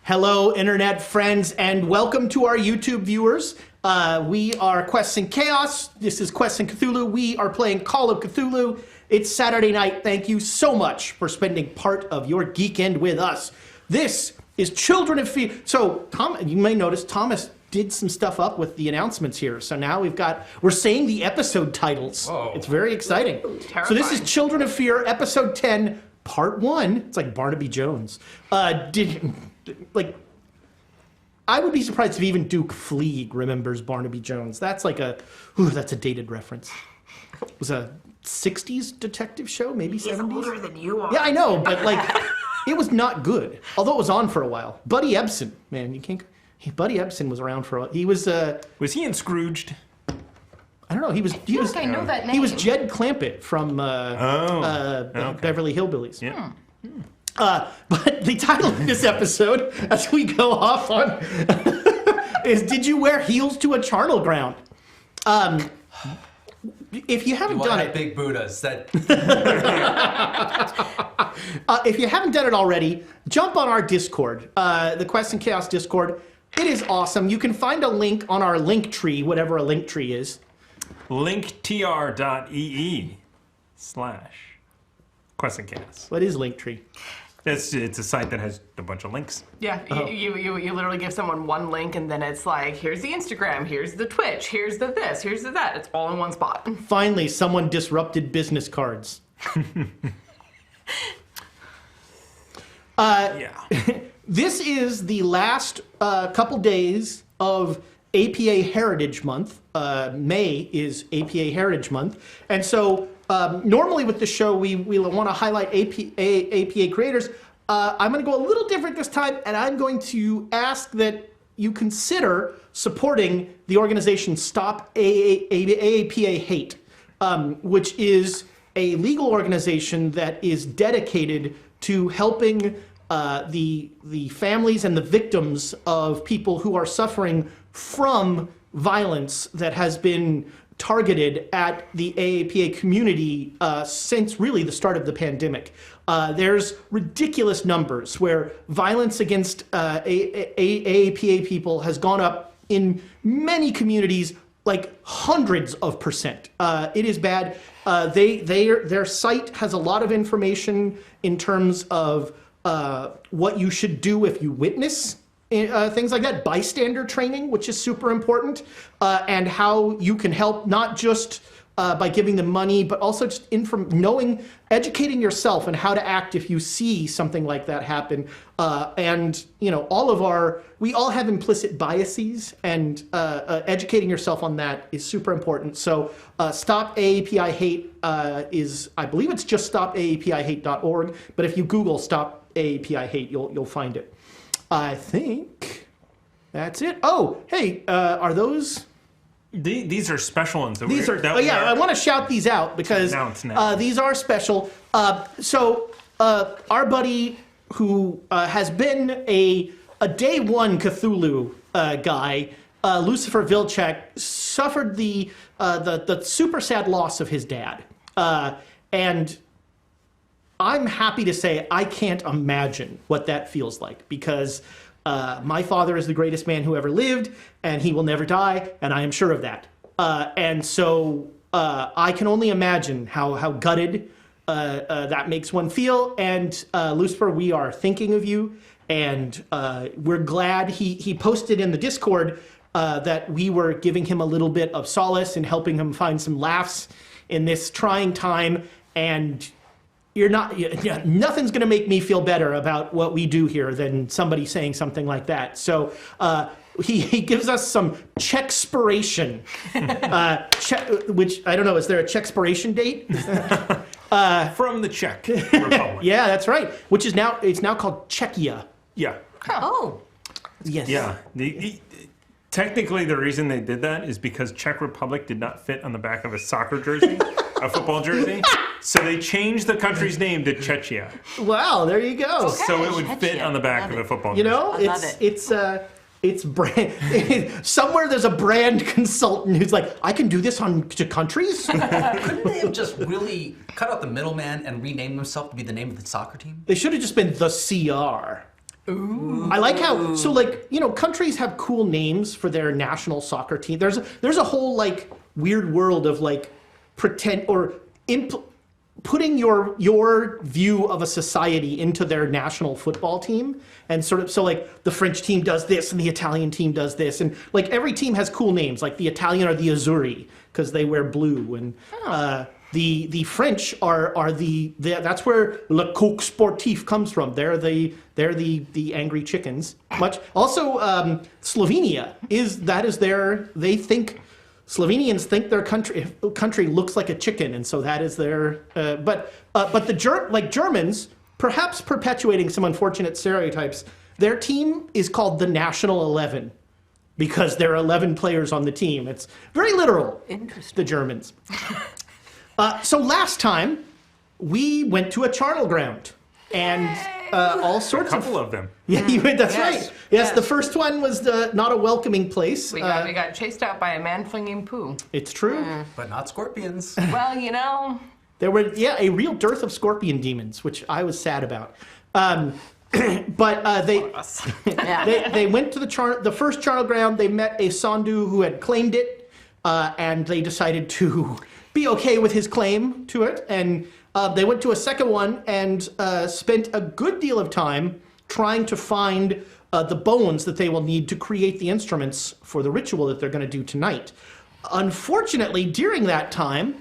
Hello, internet friends, and welcome to our YouTube viewers. We are Quests and Chaos. This is Quests and Cthulhu. We are playing Call of Cthulhu. It's Saturday night. Thank you so much for spending part of your geek end with us. This is Children of Fear. So, Tom, you may notice Thomas did some stuff up with the announcements here. So now we're saying the episode titles. Whoa. It's very exciting. Terrifying. So this is Children of Fear, episode 10, part 1. It's like Barnaby Jones. I would be surprised if even Duke Fleeg remembers Barnaby Jones. That's like that's a dated reference. It was a 60s detective show, maybe 70s? He's older than you are. Yeah, I know, but it was not good. Although it was on for a while. Buddy Ebsen, man, Buddy Ebsen was around for a while. He was... Was he in Scrooged? I don't know. He was. I know that name. He was Jed Clampett from Okay. Beverly Hillbillies. Yeah. But the title of this episode, as we go off on, is "Did you wear heels to a charnel ground?" If you haven't done it, big Buddhas. That if you haven't done it already, jump on our Discord, the Quest and Chaos Discord. It is awesome. You can find a link on our link tree, whatever a link tree is. linktr.ee/Quest and Chaos. What is Linktree? It's a site that has a bunch of links. Yeah, you literally give someone one link and then it's like, here's the Instagram, here's the Twitch, here's the this, here's the that. It's all in one spot. Finally, someone disrupted business cards. Yeah. This is the last couple days of APA Heritage Month. May is APA Heritage Month. And so normally with the show, we want to highlight APA creators. I'm going to go a little different this time, and I'm going to ask that you consider supporting the organization Stop AAPA Hate, which is a legal organization that is dedicated to helping the families and the victims of people who are suffering from violence that has been targeted at the AAPA community since really the start of the pandemic. There's ridiculous numbers where violence against AAPA people has gone up in many communities, like hundreds of percent. It is bad. Their site has a lot of information in terms of what you should do if you witness things like that, bystander training, which is super important, and how you can help not just by giving them money, but also just educating yourself and how to act if you see something like that happen. And we all have implicit biases, and educating yourself on that is super important. So Stop AAPI Hate is, I believe it's just stopaapi-hate.org, but if you Google Stop AAPI Hate, you'll find it. I think that's it. Oh, hey, are those? These are special ones. I want to shout these out because these are special. So our buddy who has been a day one Cthulhu guy, Lucifer Vilchek, suffered the super sad loss of his dad, and I'm happy to say I can't imagine what that feels like, because my father is the greatest man who ever lived, and he will never die, and I am sure of that. And so I can only imagine how gutted that makes one feel. And Lucifer, we are thinking of you, and we're glad he posted in the Discord that we were giving him a little bit of solace and helping him find some laughs in this trying time. And nothing's going to make me feel better about what we do here than somebody saying something like that. So he gives us some Czechspiration, which I don't know. Is there a Czechspiration date? From the Czech Republic. Yeah, that's right. Which is now called Czechia. Yeah. Oh. Yes. Yeah. Technically, the reason they did that is because Czech Republic did not fit on the back of a soccer jersey, a football jersey. So they changed the country's name to Czechia. Wow, there you go. Okay. So it would fit on the back of a football jersey. It's brand. Somewhere there's a brand consultant who's like, I can do this to countries. couldn't they have just really cut out the middleman and renamed themselves to be the name of the soccer team? They should have just been the CR. I like how countries have cool names for their national soccer team. There's a whole like weird world of like pretend or putting your view of a society into their national football team, and sort of so like the French team does this and the Italian team does this, and like every team has cool names. Like the Italian are the Azzurri because they wear blue, and the French are the that's where Le Coq Sportif comes from. They're the angry chickens. Much also Slovenia is their Slovenians think their country looks like a chicken, and so that is their. But the Germans, perhaps perpetuating some unfortunate stereotypes, their team is called the National 11 because there are 11 players on the team. It's very literal. Interesting. The Germans. So last time we went to a charnel ground, and all sorts A couple of them. Yeah, that's Yes. right. Yes, the first one was not a welcoming place. We got chased out by a man flinging poo. It's true. But not scorpions. Well, you know. There were a real dearth of scorpion demons, which I was sad about. But they went to the first charnel ground. They met a Sandu who had claimed it, and they decided to be okay with his claim to it. And they went to a second one and spent a good deal of time trying to find the bones that they will need to create the instruments for the ritual that they're going to do tonight. Unfortunately, during that time,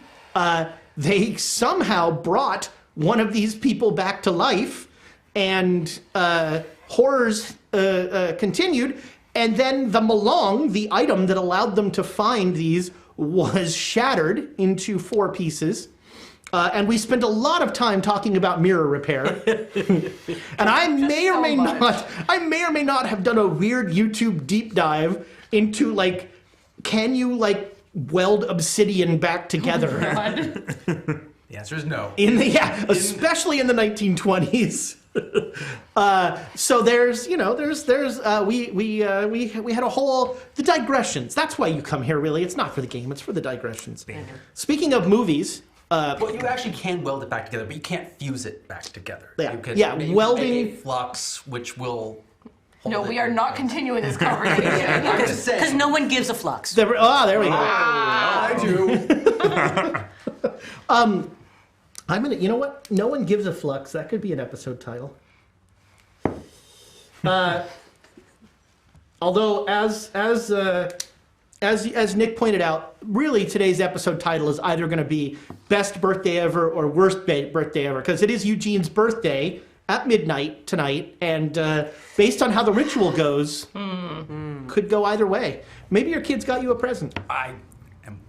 they somehow brought one of these people back to life, and horrors continued. And then the malong, the item that allowed them to find these, was shattered into 4 pieces. And we spent a lot of time talking about mirror repair. And I may or may not have done a weird YouTube deep dive into like, can you like weld obsidian back together? The answer is no. Especially in the 1920s. So we had a whole the digressions. That's why you come here. Really, it's not for the game. It's for the digressions. Speaking of movies. Well, you actually can weld it back together, but you can't fuse it back together. Yeah, you can, yeah, welding. Make a flux, which will. No, we are not continuing this conversation. I'm just saying. Because no one gives a flux. There we go. I do. I'm gonna. You know what? No one gives a flux. That could be an episode title. Although, as Nick pointed out, really today's episode title is either going to be Best Birthday Ever or Worst Birthday Ever, because it is Eugene's birthday at midnight tonight, and based on how the ritual goes, could go either way. Maybe your kids got you a present. I am.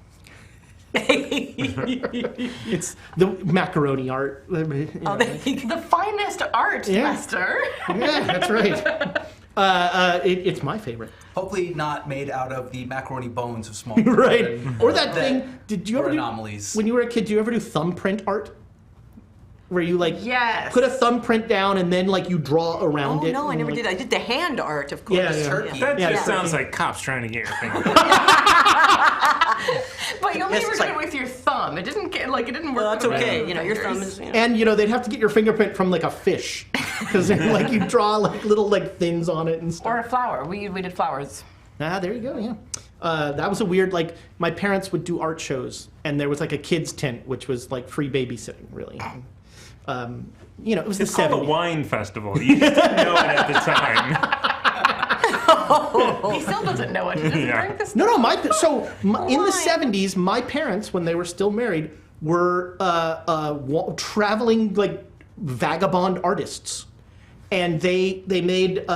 It's the macaroni art. The finest art, Lester. Yeah, that's right. It's my favorite. Hopefully not made out of the macaroni bones of small Right. children. Or that thing. Did you or ever do anomalies. when you were a kid? Did you ever do thumbprint art? Where you like Yes. put a thumbprint down and then like you draw around Oh it. no, I and, never like- did. I did the hand art, of course. Yeah, yeah. Turkey. That Yeah. just sounds like cops trying to get your finger. But you only Yes, ever it's did like- it with your thumb. It didn't get it didn't work. Well, that's with the rest okay. of the You know, your fingers. thumb is. You know. And they'd have to get your fingerprint from like a fish, because like you draw like little like things on it and stuff. Or a flower. We did flowers. Ah, there you go. Yeah, that was a weird. Like my parents would do art shows, and there was like a kids tent, which was like free babysitting, really. It was It's the called a 70s. wine festival. You just didn't know it at the time. He still doesn't know it. He doesn't Yeah. drink this. No, in the 70s, my parents, when they were still married, were traveling like vagabond artists, and they made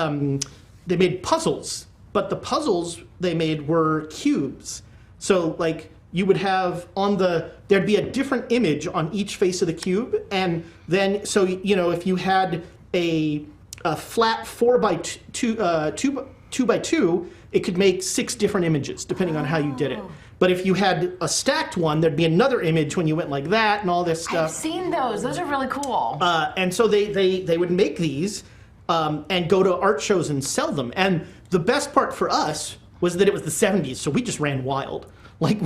puzzles, but the puzzles they made were cubes. So like you would have there'd be a different image on each face of the cube, and then if you had a flat 2x2, it could make 6 different images depending on how you did it. But if you had a stacked one, there'd be another image when you went like that and all this I've stuff. seen those. Those are really cool. And so they would make these and go to art shows and sell them. And the best part for us was that it was the 70s, so we just ran wild. Like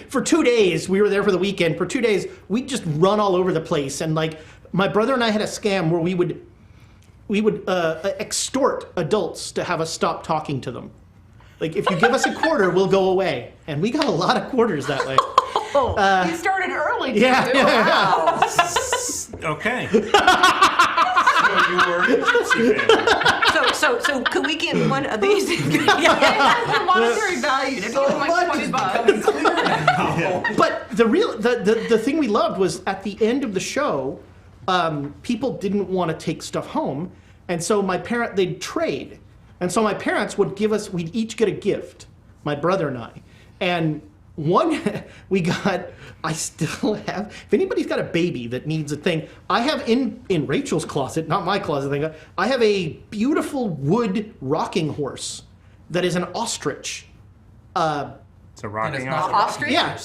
for 2 days, we were there for the weekend. For 2 days, we'd just run all over the place. And like my brother and I had a scam where we would extort adults to have us stop talking to them. Like, if you give us a quarter, we'll go away. And we got a lot of quarters that way. You started early, too. Yeah. Wow. Okay. So you were a gypsy family. So could we get one of these? That's the monetary value. If you give them like $20. But the thing we loved was at the end of the show, people didn't want to take stuff home. And so they'd trade. And so my parents would we'd each get a gift, my brother and I. And one I still have, if anybody's got a baby that needs a thing, I have in Rachel's closet, not my closet, I have a beautiful wood rocking horse that is an ostrich. It's a rocking Ostrich? Yeah.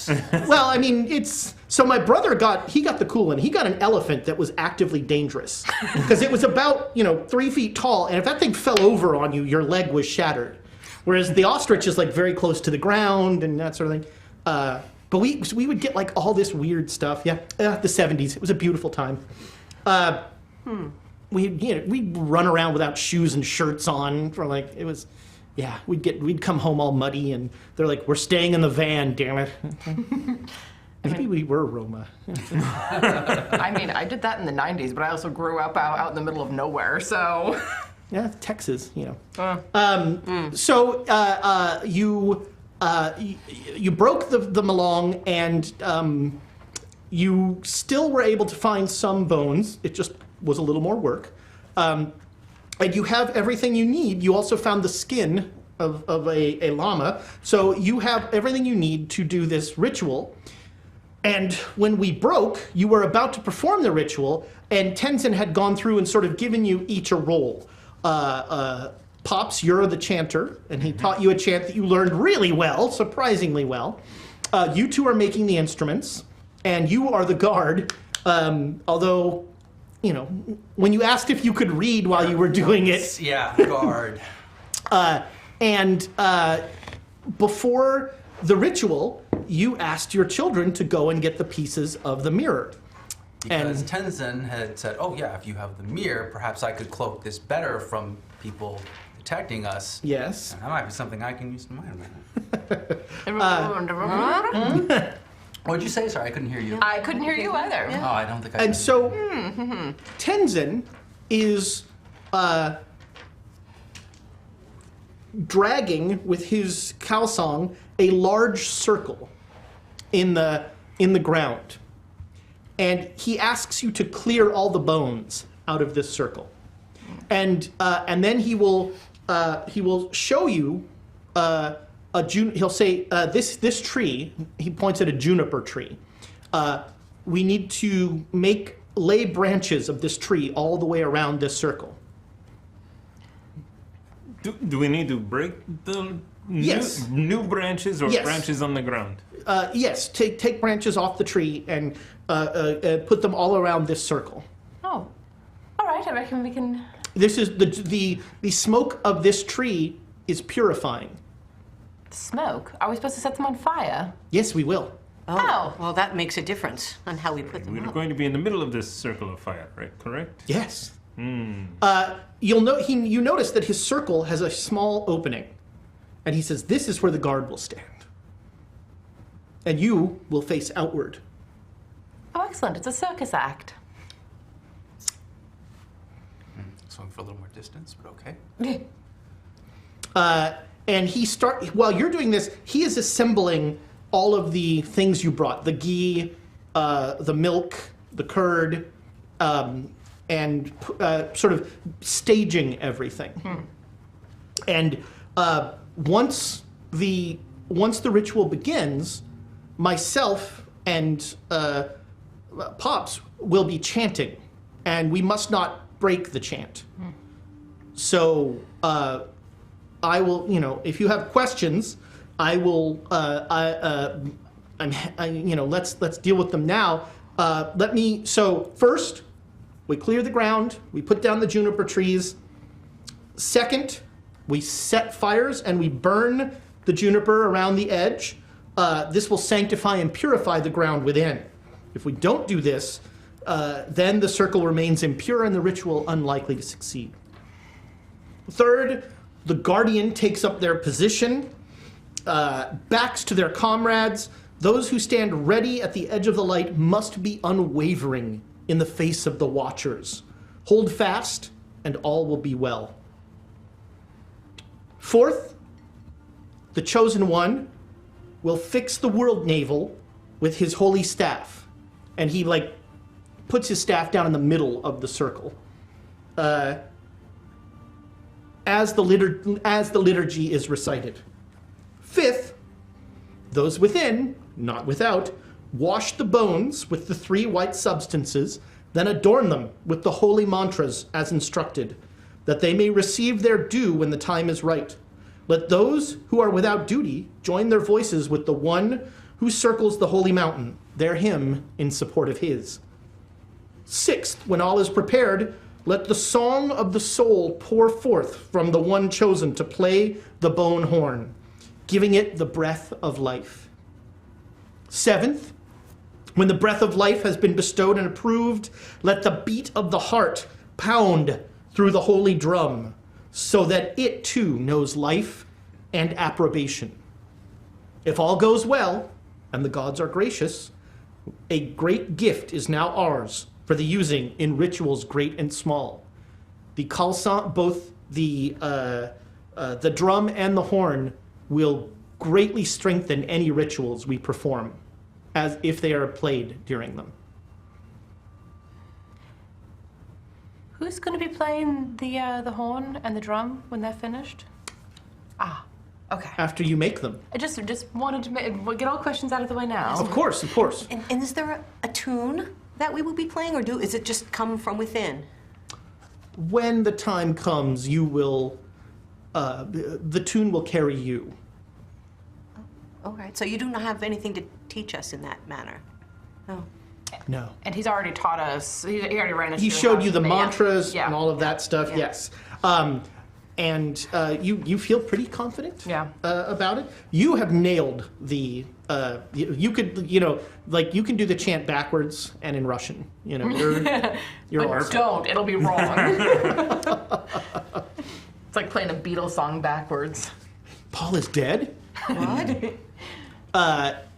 Well, I mean, so my brother got the cool one. He got an elephant that was actively dangerous because it was about, 3 feet tall. And if that thing fell over on you, your leg was shattered. Whereas the ostrich is like very close to the ground and that sort of thing. But we would get like all this weird stuff. Yeah. The 70s. It was a beautiful time. We'd run around without shoes and shirts on for like, it was, yeah, we'd come home all muddy and they're like, we're staying in the van, damn it. Maybe we were Roma. I mean, I did that in the 90s, but I also grew up out in the middle of nowhere, so. Yeah, Texas, So you broke them along, and you still were able to find some bones. It just was a little more work. And you have everything you need. You also found the skin of a llama. So you have everything you need to do this ritual. And when we broke, you were about to perform the ritual, and Tenzin had gone through and sort of given you each a role. Pops, you're the chanter, and he taught you a chant that you learned really well, surprisingly well. You two are making the instruments, and you are the guard, although, when you asked if you could read while you were doing it. Yeah, guard. And before the ritual, you asked your children to go and get the pieces of the mirror. Because Tenzin had said, oh yeah, if you have the mirror, perhaps I could cloak this better from people detecting us. Yes. And that might be something I can use in my What'd you say? Sorry, I couldn't hear you. I couldn't hear you either. Oh, I don't think I And could. so, Tenzin is dragging with his kalsong a large circle in the ground, and he asks you to clear all the bones out of this circle, and then he will show you he'll say this tree. He points at a juniper tree. We need to lay branches of this tree all the way around this circle. Do we need to break the Yes. new branches or Yes. branches on the ground? Yes, take branches off the tree and put them all around this circle. Oh, all right. I reckon we can. This is the smoke of this tree is purifying. Smoke? Are we supposed to set them on fire? Yes, we will. Oh. Well, that makes a difference on how we put them We're up. going to be in the middle of this circle of fire, right? Correct? Yes. You notice that his circle has a small opening, and he says, "This is where the guard will stand, and you will face outward." Oh, excellent. It's a circus act. Swing for a little more distance, but okay. And while you're doing this, he is assembling all of the things you brought: the ghee, the milk, the curd, and sort of staging everything. And once the ritual begins, myself and Pops will be chanting, and we must not break the chant. So I will, if you have questions, I will. Let's deal with them now. So first, we clear the ground. We put down the juniper trees. Second, we set fires and we burn the juniper around the edge. This will sanctify and purify the ground within. If we don't do this, then the circle remains impure and the ritual unlikely to succeed. Third, the guardian takes up their position, backs to their comrades. Those who stand ready at the edge of the light must be unwavering in the face of the watchers. Hold fast, and all will be well. Fourth, the chosen one will fix the world navel with his holy staff. And he, puts his staff down in the middle of the circle. As the liturgy is recited. Fifth, those within, not without, wash the bones with the 3 white substances, then adorn them with the holy mantras as instructed, that they may receive their due when the time is right. Let those who are without duty join their voices with the one who circles the holy mountain, their hymn in support of his. Sixth, when all is prepared, let the song of the soul pour forth from the one chosen to play the bone horn, giving it the breath of life. Seventh, when the breath of life has been bestowed and approved, let the beat of the heart pound through the holy drum, so that it too knows life and approbation. If all goes well, and the gods are gracious, a great gift is now ours for the using in rituals great and small. The kalsan, both the drum and the horn, will greatly strengthen any rituals we perform, as if they are played during them. Who's going to be playing the horn and the drum when they're finished? Ah, okay. After you make them. I just wanted to get all questions out of the way now. Of course, of course. And is there a tune that we will be playing, or is it just come from within? When the time comes, you will, the tune will carry you. All right, so you do not have anything to teach us in that manner? No. No. And he's already taught us. He already ran us. He through showed how you the to- mantras yeah. and all of that stuff, Yeah. yes. And you feel pretty confident Yeah. about it. You have nailed the, you could, you can do the chant backwards and in Russian. You're But awesome. don't. It'll be wrong. It's like playing a Beatles song backwards. Paul is dead? What?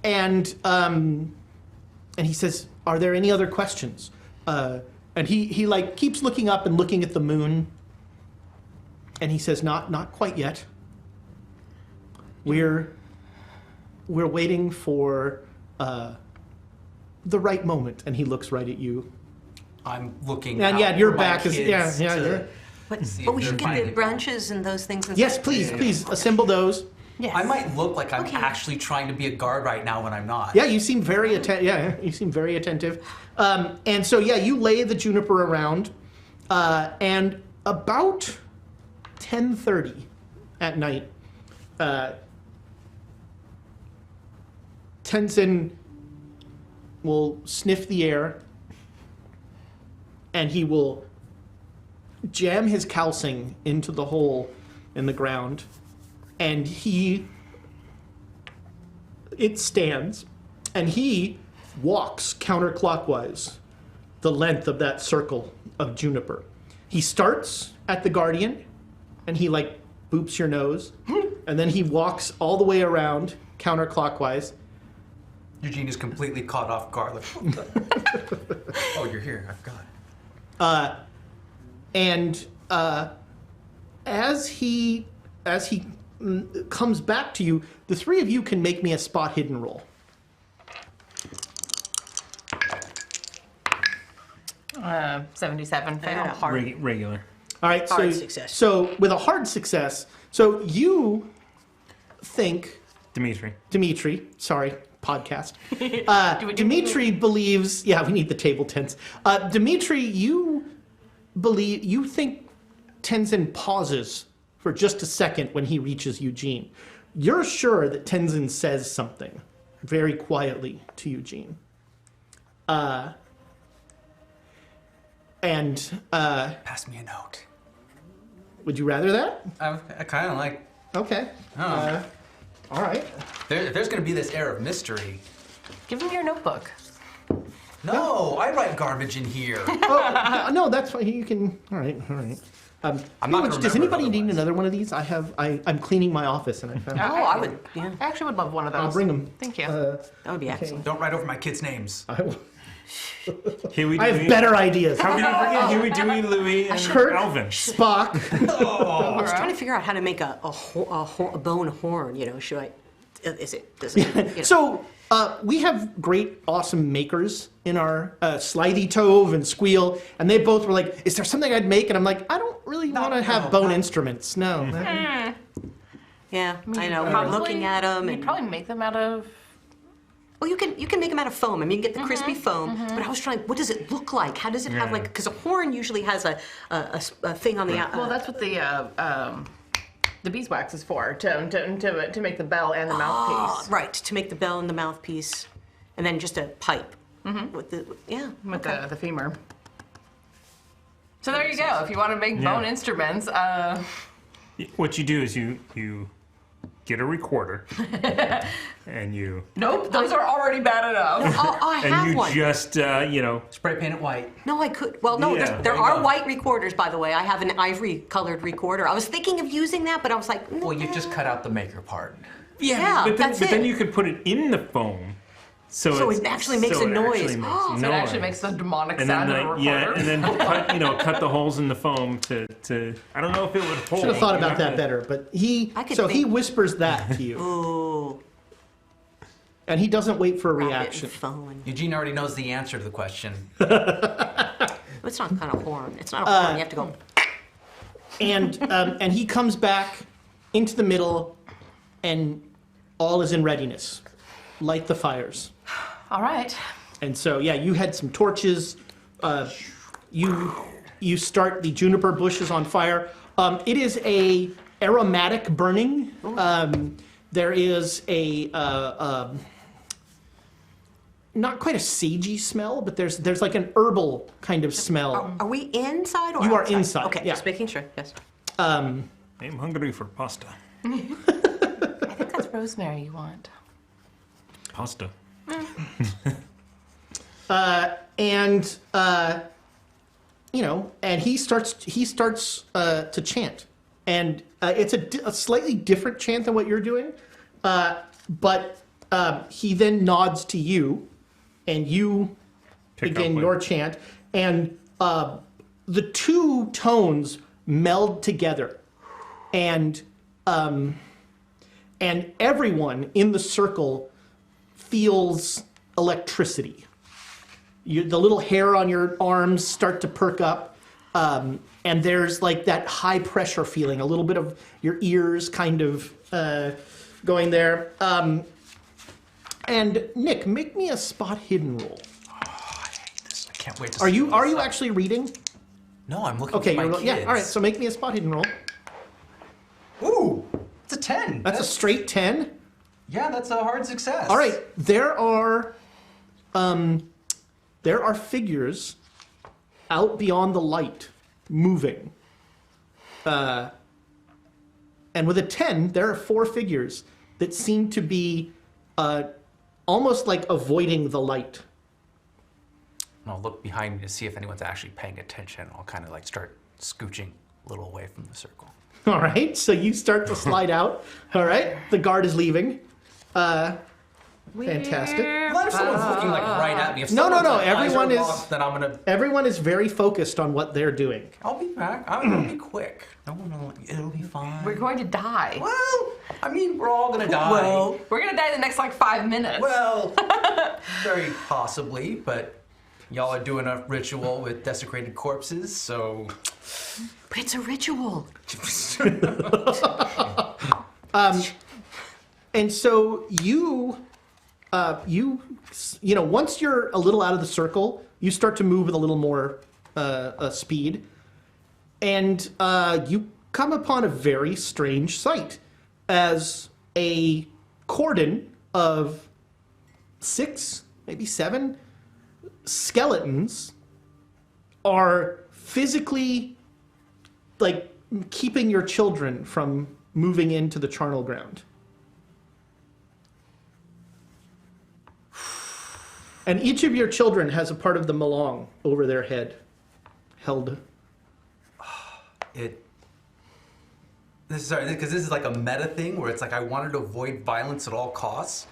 And he says, "Are there any other questions?" And he keeps looking up and looking at the moon. And he says, "Not quite yet. We're waiting for the right moment." And he looks right at you. I'm looking. And out yeah, your for my back is kids to But see we if should they're get the finding- branches and those things. And Yes, stuff. please assemble those. Yes. I might look like I'm Okay. actually trying to be a guard right now when I'm not. Yeah, you seem very you seem very attentive. And so you lay the juniper around, and about 10:30 at night, Tenzin will sniff the air, and he will jam his calcing into the hole in the ground, and it stands, and he walks counterclockwise the length of that circle of juniper. He starts at the guardian, and he boops your nose, and then he walks all the way around counterclockwise. Eugene is completely caught off guard. Like, what the? Oh, you're here. I forgot. And as he comes back to you, the three of you can make me a spot hidden roll. 77 I got a fail. hard. Regular. All right, Hard success. So with a hard success, so you think Dimitri. Sorry, podcast. Dimitri believes. Yeah, we need the table tents. Dimitri, you think Tenzin pauses for just a second when he reaches Eugene. You're sure that Tenzin says something very quietly to Eugene. Pass me a note. Would you rather that? I kind of like. Okay. Oh. All right. There's going to be this air of mystery. Give him your notebook. No, I write garbage in here. Oh, no, that's fine. You can. All right. I'm not gonna Does remember anybody need otherwise. another one of these? I'm cleaning my office and I found. Oh, I would. Yeah, I actually would love one of those. I'll bring them. Thank you. that would be excellent. Don't write over my kids' names. Huey, I have Dewey. better ideas. How can you forget Huey, Dewey, Louie, and Kurt, Alvin? Spock. I was trying to figure out how to make a bone horn. You know, should I? Does it? You know. So we have great, awesome makers in our Slithy Tove and Squeal, and they both were like, "Is there something I'd make?" And I'm like, "I don't really want to have bone instruments. No." Yeah, I know. Probably- Looking at them, You'd and probably make them out of. well, you can make them out of foam. I mean, you get the crispy foam. But I was trying. What does it look like? How does it have Yeah. like? Because a horn usually has a thing on the out. Well, that's what the beeswax is for, to make the bell and the mouthpiece. right, to make the bell and the mouthpiece, and then just a pipe. With the With the femur. So there you go. If you want to make bone instruments, What you do is you get a recorder and you nope, those are already bad enough. Oh, I have one. just Spray paint it white. No, I could. Well, no, Yeah, there there you are go. white recorders, by the way. I have an ivory-colored recorder. I was thinking of using that, but I was like, Well, you just cut out the maker part. Yeah, but then, that's but then it. you could put it in the foam. So it actually makes a noise. So it actually makes the demonic and sound then of a recorder. yeah, and then cut the holes in the foam to I don't know if it would hold. Should have thought about You're not that gonna- better, but he I could he think- whispers that to you, Ooh, and he doesn't wait for a rabbit reaction. and phone. Eugene already knows the answer to the question. It's not kind of horn. It's not a horn. You have to go. And he comes back into the middle, and all is in readiness. Light the fires. All right. And so, yeah, you had some torches. You start the juniper bushes on fire. It is a aromatic burning. There is a not quite a sagey smell, but there's like an herbal kind of smell. Are we inside or You are outside? inside, Okay, yeah. just making sure. Yes. I'm hungry for pasta. I think that's rosemary you want. Pasta. And and he starts to chant, and it's a slightly different chant than what you're doing, but he then nods to you, and you Pick begin up your with- chant, and the two tones meld together, and everyone in the circle feels electricity. The little hair on your arms start to perk up, and there's like that high pressure feeling, a little bit of your ears kind of going there. And Nick, make me a spot hidden roll. I can't wait to Are see you this. actually reading? No, I'm looking Okay, at my you're, kids. yeah. All right, so make me a spot hidden roll. Ooh, it's a 10. That's a straight 10. Yeah, that's a hard success. All right, there are figures out beyond the light moving. And with a 10, there are 4 figures that seem to be almost like avoiding the light. And I'll look behind me to see if anyone's actually paying attention. I'll kind of like start scooching a little away from the circle. All right, so you start to slide out. All right, the guard is leaving. Fantastic. What if someone's looking like right at me? If No, someone's, no, like, eyes everyone are is- locked, then I'm gonna. Everyone is very focused on what they're doing. I'll be back. I'm gonna be quick. No one will. It'll be fine. We're going to die. Well, I mean, we're all gonna die. Well, We're going to die in the next like 5 minutes. Well, very possibly, but y'all are doing a ritual with desecrated corpses, so. but it's a ritual. And so you once you're a little out of the circle, you start to move with a little more speed, and you come upon a very strange sight as a cordon of 6, maybe 7 skeletons are physically like keeping your children from moving into the charnel ground. And each of your children has a part of the Malong over their head, held. Sorry, because this is like a meta thing where it's like I wanted to avoid violence at all costs,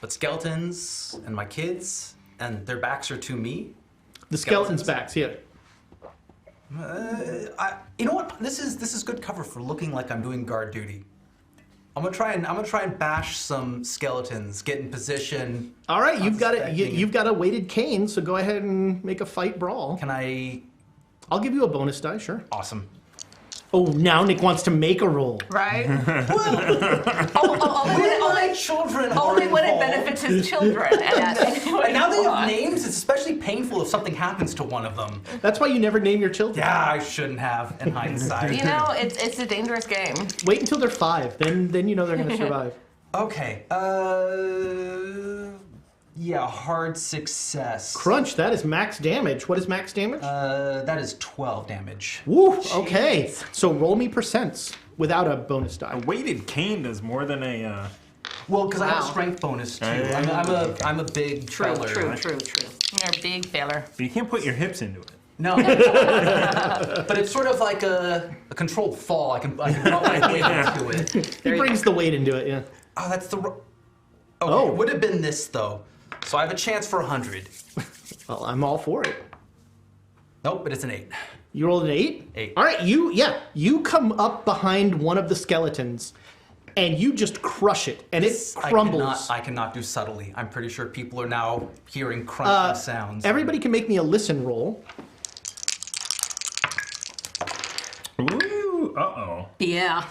but skeletons and my kids and their backs are to me. The skeleton's backs, yeah. You know what? This is good cover for looking like I'm doing guard duty. I'm gonna try and bash some skeletons, get in position. All right, you've got a weighted cane, so go ahead and make a fight brawl. Can I? I'll give you a bonus die, sure. Awesome. Oh, now Nick wants to make a roll. Right? Only my children are Only when it involved. benefits his children. And now they have names. It's especially painful if something happens to one of them. That's why you never name your children. Yeah, I shouldn't have in hindsight. You know, it's a dangerous game. Wait until they're 5, then you know they're going to survive. Okay. Yeah, hard success. Crunch, that is max damage. What is max damage? That is 12 damage. Woo, okay. So roll me percents without a bonus die. A weighted cane does more than a. Well, because I have a Wow. strength bonus too. Yeah. I'm a big feller. True. You're a big feller. But you can't put your hips into it. No, but it's sort of like a controlled fall. I can drop my weight into it. He brings the weight into it, yeah. Oh, that's the. Okay, Oh. It would have been this though. So I have a chance for 100. Well, I'm all for it. Nope, but it's an 8. You rolled an 8? 8. All right, you come up behind one of the skeletons, and you just crush it, and it crumbles. I cannot do subtly. I'm pretty sure people are now hearing crunching sounds. Everybody can make me a listen roll. Ooh, uh-oh. Yeah.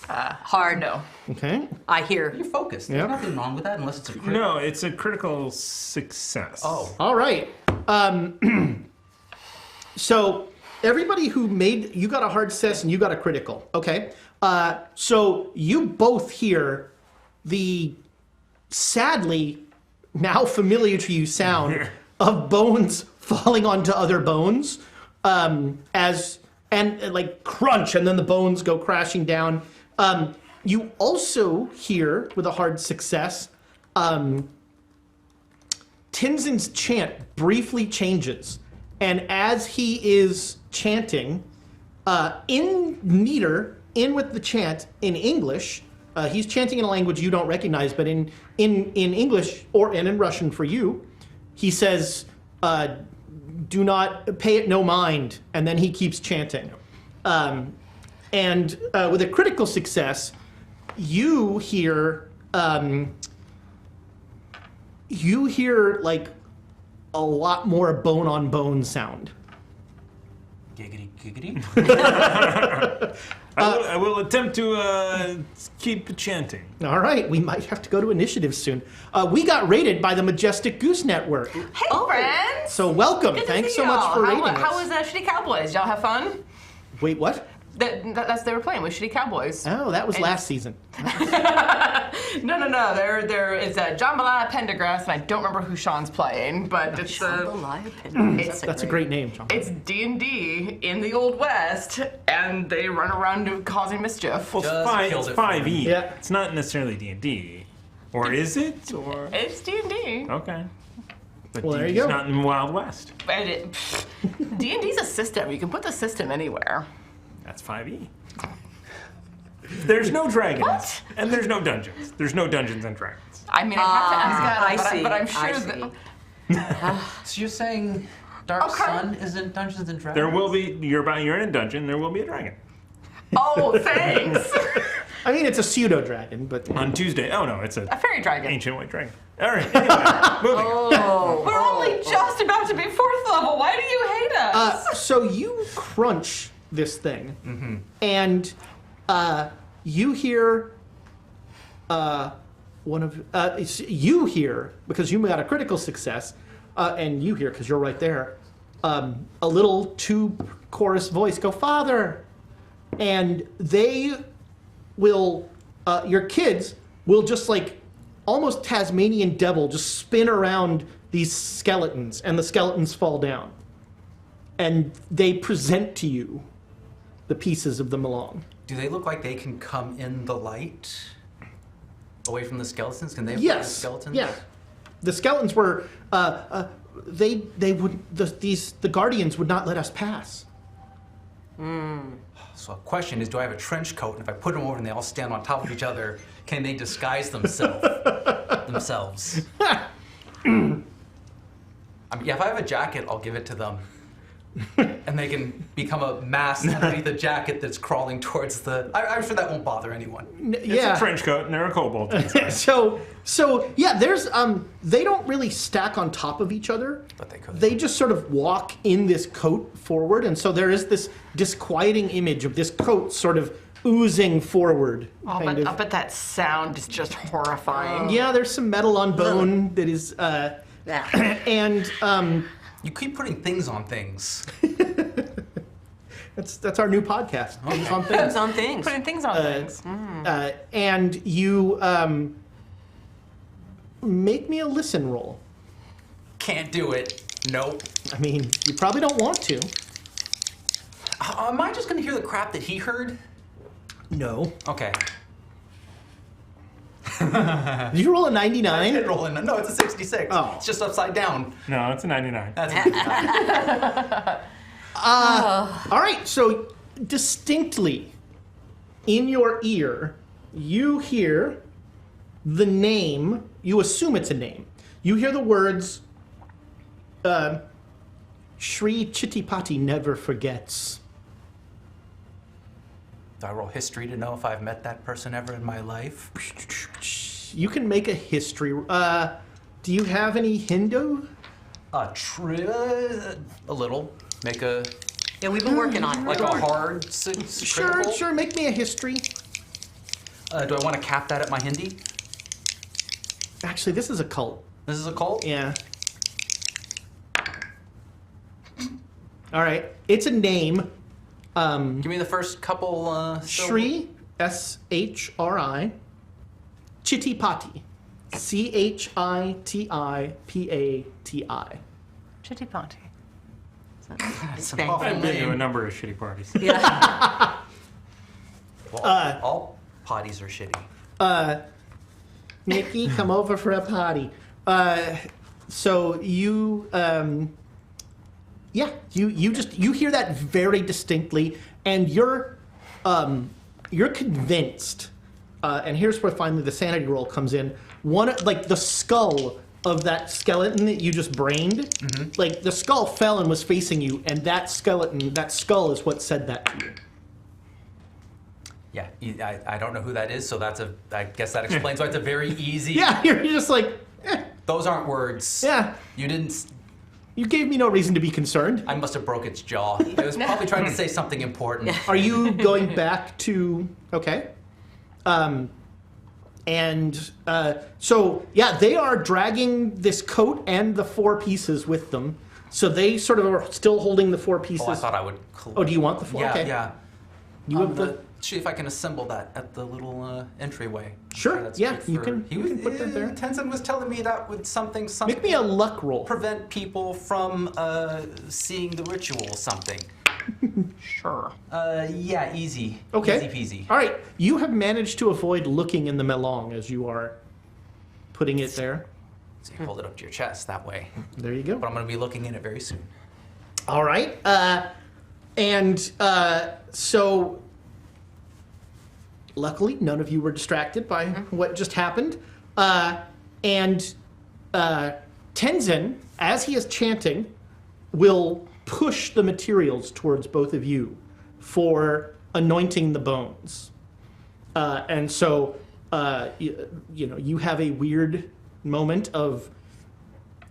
Hard. No. Okay. I hear. You're focused. Yep. There's nothing wrong with that unless it's a crit. No, it's a critical success. Oh. All right. So everybody who you got a hard success and you got a critical. Okay. So you both hear the sadly now familiar to you sound of bones falling onto other bones, and like crunch, and then the bones go crashing down. You also hear, with a hard success, Tinzin's chant briefly changes. And as he is chanting, in with the chant in English, he's chanting in a language you don't recognize, but in English, and in Russian for you, he says, do not pay it no mind, and then he keeps chanting. And with a critical success, you hear like a lot more bone on bone sound. Giggity, giggity. I will attempt to keep chanting. All right, we might have to go to initiative soon. We got rated by the Majestic Goose Network, Hey, friends. so welcome. Good to Thanks see so much y'all. for rating How us. was Shitty Cowboys? Y'all have fun? Wait, what? They were playing with Shitty Cowboys. Oh, that was last season. No. There is Jambalaya Pendergrass, and I don't remember who Sean's playing, but it's That's a great name, John. It's D&D in the Old West, and they run around causing mischief. Well, Just killed it's it for 5e. me. Yeah. It's not necessarily D&D. Or is it? Or It's D&D. okay. But Well, there you D&D's go. not in Wild West. D&D's a system. You can put the system anywhere. That's 5e. There's no dragons. What? And there's no dungeons. There's no Dungeons and Dragons. I mean, I have to ask I see, but I'm I sure see. that... So you're saying Dark Okay. Sun isn't Dungeons and Dragons? There will be, you're in a dungeon, there will be a dragon. Oh, thanks. I mean, it's a pseudo dragon, but On Tuesday. Oh no, it's A fairy dragon. ancient white dragon. All right, anyway, moving on. We're only just about to be 4th level. Why do you hate us? so you crunch this thing, and you hear you hear, because you got a critical success, and you hear because you're right there, a little two-chorus voice go, "Father," and they will, your kids will just like almost Tasmanian devil just spin around these skeletons, and the skeletons fall down, and they present to you the pieces of the Malong. Do they look like they can come in the light? Away from the skeletons? Can they avoid the Yes. skeletons? Yeah. The skeletons were the guardians would not let us pass. So a question is, do I have a trench coat? And if I put them over and they all stand on top of each other, can they disguise themselves? I mean, yeah, if I have a jacket, I'll give it to them. And they can become a mass underneath the jacket that's crawling towards the... I'm sure that won't bother anyone. It's a trench coat and they're a kobold. So yeah, there's they don't really stack on top of each other. But they could. They just sort of walk in this coat forward, and so there is this disquieting image of this coat sort of oozing forward. Oh, but I bet that sound is just horrifying. Yeah, there's some metal on bone that is and You keep putting things on things. that's our new podcast. Things on things. Things on things. Putting things on things. And you make me a listen roll. Can't do it. Nope. I mean, you probably don't want to. Am I just going to hear the crap that he heard? No. Okay. Did you roll a 99? Did roll in. No, it's a 66. Oh. It's just upside down. No, it's a 99. That's a 99. All right, so distinctly in your ear, you hear the name. You assume it's a name. You hear the words, Shri Chittipati never forgets. Do I roll history to know if I've met that person ever in my life? You can make a history. Do you have any Hindu? A little. Make a Yeah, we've been working on it. like a hard critical? Sure. Make me a history. Do I want to cap that at my Hindi? Actually, this is a cult. This is a cult? Yeah. All right. It's a name. Give me the first couple. Shri, S-H-R-I, Chittipati, C-H-I-T-I-P-A-T-I. Chittipati. Spank. I've been to a number of shitty parties. Yeah. Well, all potties are shitty. Nikki, come over for a party. So you, you hear that very distinctly, and you're convinced. And here's where finally the sanity roll comes in. Like the skull of that skeleton that you just brained, like the skull fell and was facing you, and that skull is what said that to you. Yeah, I don't know who that is, so I guess that explains why it's a very easy. Yeah, you're just like, Those aren't words. yeah. You didn't. You gave me no reason to be concerned. I must have broke its jaw. It was probably trying to say something important. Are you going back to... Okay. So, yeah, they are dragging this coat and the 4 pieces with them. So they sort of are still holding the 4 pieces. Oh, I thought I would. Oh, do you want the 4? Yeah, okay. yeah. You have the... See if I can assemble that at the little entryway. Sure, That's yeah, good you for- can put that there. Tenzin was telling me that would something Make me a luck roll. prevent people from seeing the ritual something. Sure. Yeah, easy. Okay. Easy peasy. All right. You have managed to avoid looking in the melong as you are putting it there. So you hold it up to your chest that way. There you go. But I'm going to be looking in it very soon. All right. So luckily, none of you were distracted by what just happened. And Tenzin, as he is chanting, will push the materials towards both of you for anointing the bones. And so, you have a weird moment of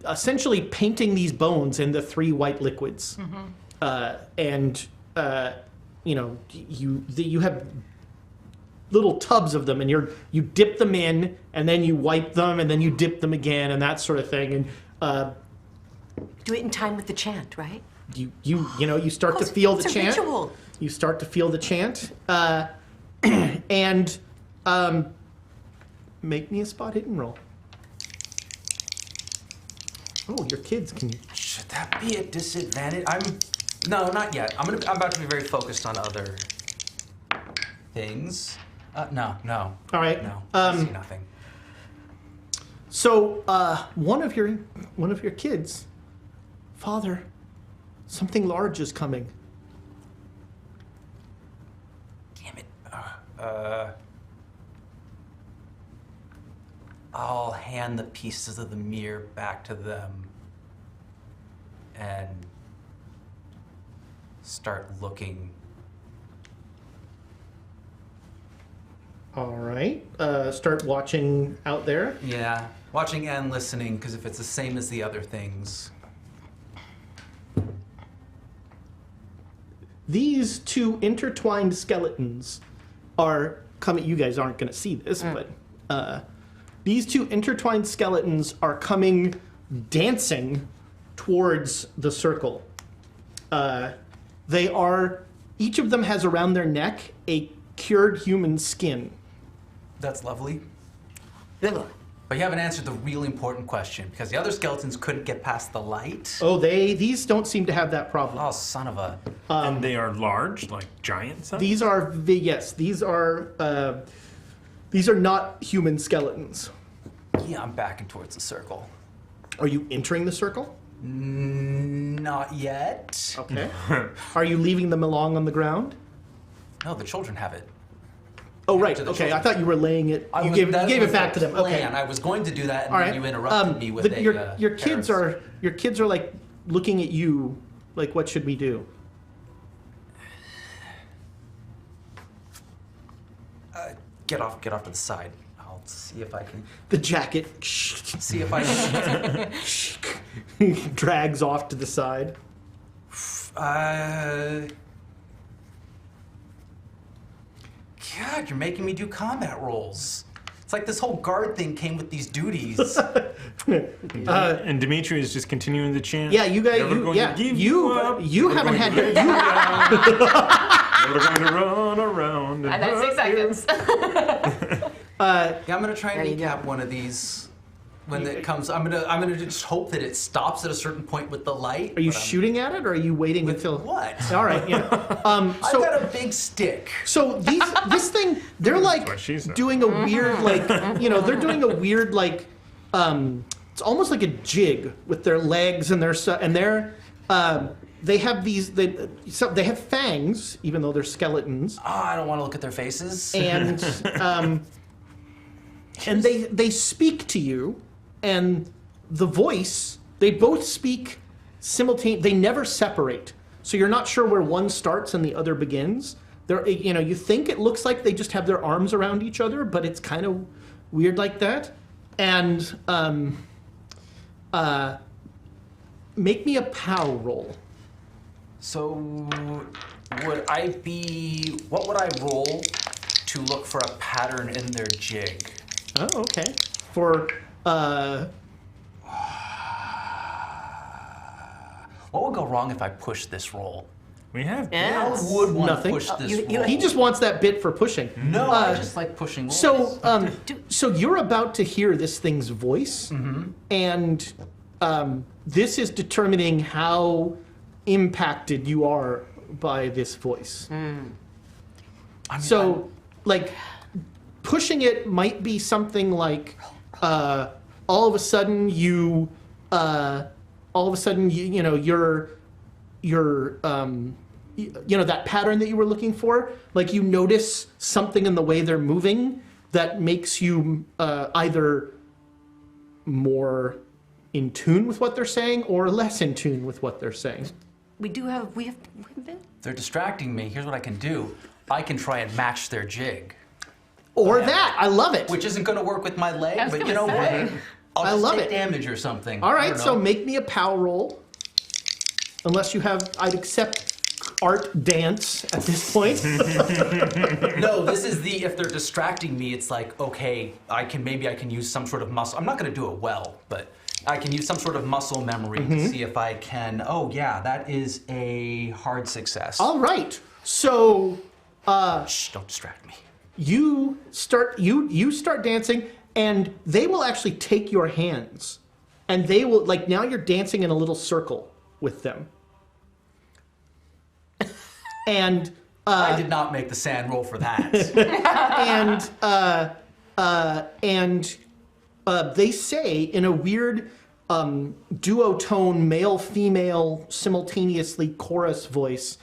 essentially painting these bones in the 3 white liquids. You have little tubs of them, and you dip them in, and then you wipe them, and then you dip them again, and that sort of thing. And Do it in time with the chant, right? you start to feel the It's a chant. ritual. You start to feel the chant, and make me a spot hidden roll. Oh, your kids can. Should that be a disadvantage? No, not yet. I'm about to be very focused on other things. No. All right. No. I see nothing. So one of your kids, Father, something large is coming. Damn it. I'll hand the pieces of the mirror back to them and start looking. All right. Start watching out there. Yeah, watching and listening, because if it's the same as the other things. These two intertwined skeletons are coming. You guys aren't going to see this, but these two intertwined skeletons are coming dancing towards the circle. They are, each of them has around their neck a cured human skin. That's lovely. Ugh. But you haven't answered the really important question, because the other skeletons couldn't get past the light. Oh, these don't seem to have that problem. Oh, son of a... And they are large, like giant size? These are not human skeletons. Yeah, I'm backing towards the circle. Are you entering the circle? Not yet. Okay. Are you leaving them along on the ground? No, the children have it. Oh, right. To the Okay, I children. thought you were laying it. You gave it back to them. Okay. I was going to do that, and All then right. you interrupted me with your kids parents. are like looking at you, like, what should we do? Get off to the side. I'll see if I can. The jacket See if I can. drags off to the side. God, you're making me do combat rolls. It's like this whole guard thing came with these duties. And Dimitri is just continuing the chant. Yeah, you guys. Never going to give up. You Never haven't going had. to let You, you down. We're going to run around. And that's 6 seconds. Yeah, I'm gonna try and There you recap go. one of these when it comes. I'm gonna just hope that it stops at a certain point with the light. are you but I'm- shooting at it, or are you waiting until? What? All right. Yeah. I've So. got a big stick. So this thing, they're like what she said. doing a weird, like, they're doing a weird, like, it's almost like a jig with their legs and they have they have fangs, even though they're skeletons, Oh, I don't want to look at their faces. and they speak to you, and the voice, they both speak simultaneously. They never separate, so you're not sure where one starts and the other begins. They're, you think it looks like they just have their arms around each other, but it's kind of weird like that. And make me a POW roll. So, what would I roll to look for a pattern in their jig? Oh, okay. For What would go wrong if I push this roll? We have. Yeah. I would want Nothing. to push this you- roll. he just wants that bit for pushing. No, I just like pushing rolls. So you're about to hear this thing's voice, and this is determining how impacted you are by this voice. So, like, pushing it might be something like, all of a sudden you that pattern that you were looking for, like you notice something in the way they're moving that makes you either more in tune with what they're saying or less in tune with what they're saying. We have been. They're distracting me. Here's what I can do. I can try and match their jig, Or that, I love it. which isn't going to work with my leg, I was but gonna you know say. what? I'll I just love take it. damage or something. All I right, don't so know. make me a POW roll. Unless you have, I'd accept art dance at this point. No, this is if they're distracting me, it's like, okay, maybe I can use some sort of muscle. I'm not going to do it well, but I can use some sort of muscle memory to see if I can. Oh yeah, that is a hard success. All right, so Shh, don't distract me. you start dancing, and they will actually take your hands, and they will, like, now you're dancing in a little circle with them. And I did not make the sand roll for that. and they say in a weird duotone, male-female, simultaneously chorus voice,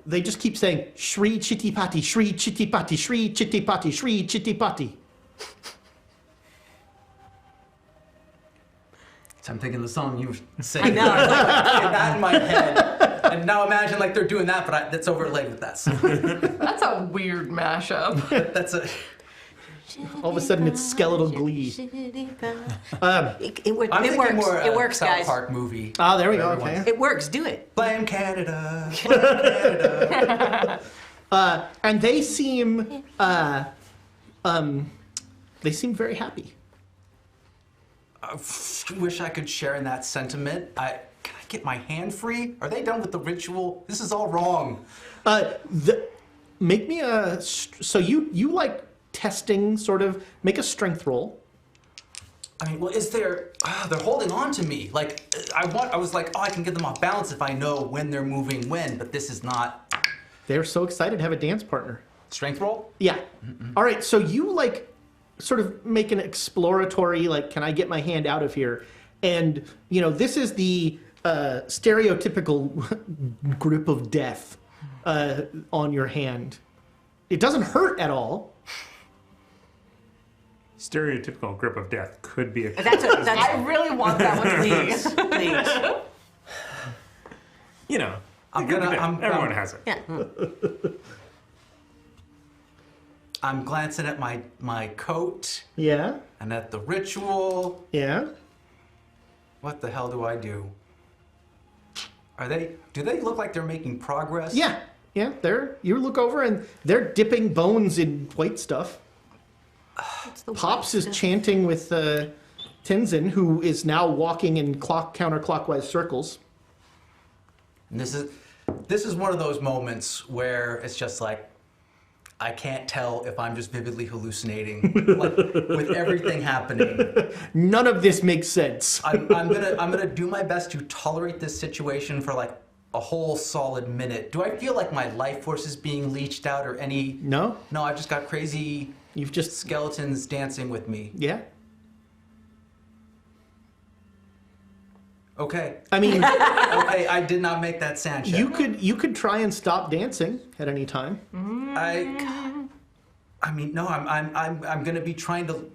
they just keep saying, Shri Chittipati, Shri Chittipati, Shri Chittipati, Shri Chittipati. So I'm thinking the song you sang. I know. I get that in my head. And now imagine like they're doing that, but that's overlaid with that song. That's a weird mashup. That's a... All of a sudden, it's skeletal glee. It works. More, it works, South guys. Park movie. Ah, there we go. Okay. It works. Do it. Blame Canada. Blame Canada. And they seem very happy. I wish I could share in that sentiment. Can I get my hand free? Are they done with the ritual? This is all wrong. Make me a. So you like testing, sort of. Make a strength roll. I mean, well, is there? They're holding on to me. Like I was like, I can get them off balance if I know when they're moving when. But this is not. They're so excited to have a dance partner. Strength roll? Yeah. Mm-mm. All right. So you like sort of make an exploratory, like, can I get my hand out of here? And this is the stereotypical grip of death on your hand. It doesn't hurt at all. Stereotypical grip of death could be a. I really want that one, Please. Please. Everyone has it. Yeah. I'm glancing at my coat Yeah. and at the ritual. Yeah. What the hell do I do? Do they look like they're making progress? Yeah. Yeah. You look over and they're dipping bones in white stuff. Pops is chanting with Tenzin, who is now walking in counterclockwise circles. And this is one of those moments where it's just like, I can't tell if I'm just vividly hallucinating, like, with everything happening. None of this makes sense. I'm gonna do my best to tolerate this situation for like a whole solid minute. Do I feel like my life force is being leached out or any? No. No, I've just got crazy. You've just skeletons dancing with me. Yeah. Okay. I mean, okay, I did not make that sound check. you could try and stop dancing at any time. I mean, no, I'm going to be trying to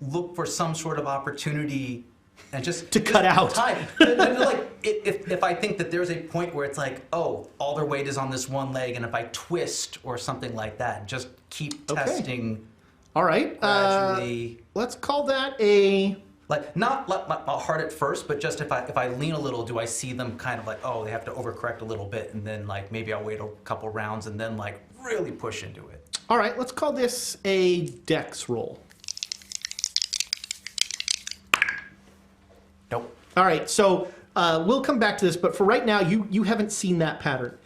look for some sort of opportunity and just to cut out. Time. Like if I think that there's a point where it's like, oh, all their weight is on this one leg, and if I twist or something like that, just keep testing. All right. Gradually. Let's call that a. Like, not hard at first, but just if I lean a little, do I see them kind of like, oh, they have to overcorrect a little bit, and then like maybe I'll wait a couple rounds and then like really push into it. All right, let's call this a dex roll. Nope. All right, so we'll come back to this, but for right now, you haven't seen that pattern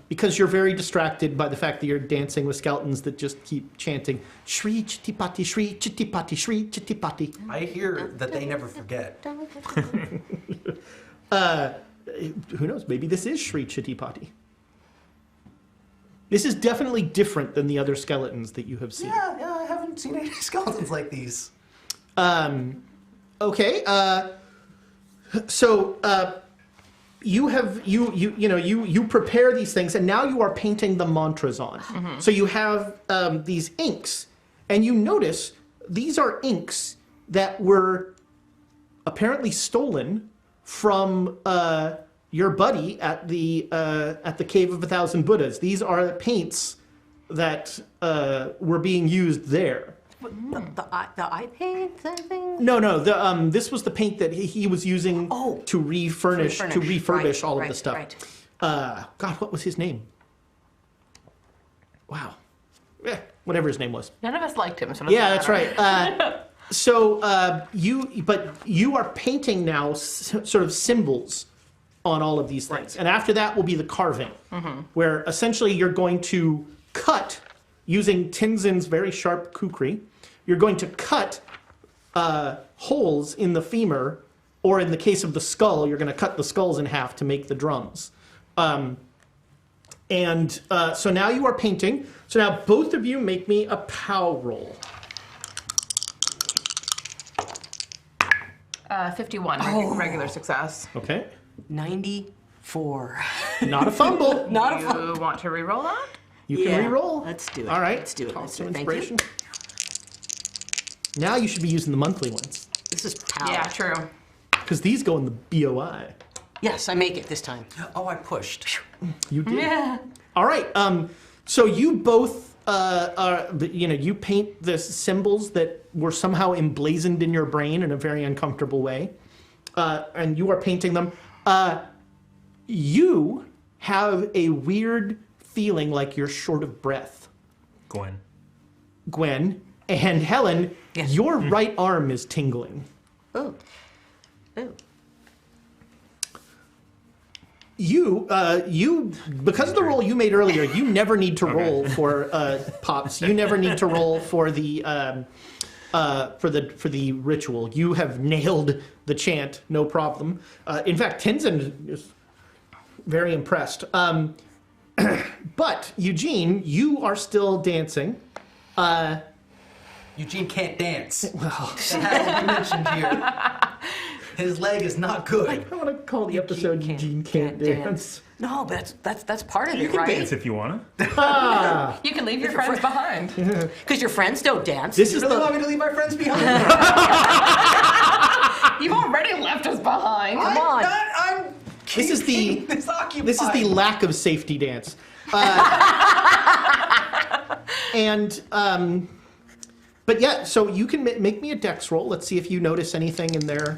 because you're very distracted by the fact that you're dancing with skeletons that just keep chanting Shri Chittipati, Shri Chittipati, Shri Chittipati. I hear that they never forget. Who knows? Maybe this is Shri Chittipati. This is definitely different than the other skeletons that you have seen. Yeah, I haven't seen any skeletons like these. Okay. So you prepare these things, and now you are painting the mantras on. Mm-hmm. So you have these inks, and you notice these are inks that were apparently stolen from your buddy at the Cave of 1,000 Buddhas. These are paints that were being used there. The eye paint thing? No. This was the paint that he was using to refurbish all of the stuff. Right. God, what was his name? Wow. Whatever his name was. None of us liked him. So That's right. So you are painting now sort of symbols on all of these things. And after that will be the carving, where essentially you're going to cut, using Tenzin's very sharp kukri, you're going to cut holes in the femur, or in the case of the skull, you're going to cut the skulls in half to make the drums. And so now you are painting. So now both of you make me a POW roll. 51, regular success. Okay. 94. Not a fumble. Not a You fun. want to re-roll that? You can re-roll. Let's do it. All right. Let's do it. Toss Let's do some it. Thank you. inspiration. Now you should be using the monthly ones This is power. Yeah, true. because these go in the BOI. Yes, I make it this time. Oh, I pushed. You did. Yeah. All right. So you both, you paint the symbols that were somehow emblazoned in your brain in a very uncomfortable way, and you are painting them. You have a weird feeling like you're short of breath, Gwen, and Helen. Yes. Your right arm is tingling. Oh. Oh. You, because of the roll you made earlier, you never need to roll for pops. You never need to roll for the ritual. You have nailed the chant, no problem. In fact, Tenzin is very impressed. But Eugene, you are still dancing. Eugene can't dance. That has to be mentioned here. His leg is not good. I want to call the episode Eugene Can't Dance. No, but that's part of You it, can right? dance if you want to. You can leave your friends behind. Because your friends don't dance. This You is really the want me to leave my friends behind? You've already left us behind. Come on. I'm This is the- keeping this occupied. This is the lack of safety dance. But yeah, so you can make me a dex roll. Let's see if you notice anything in there.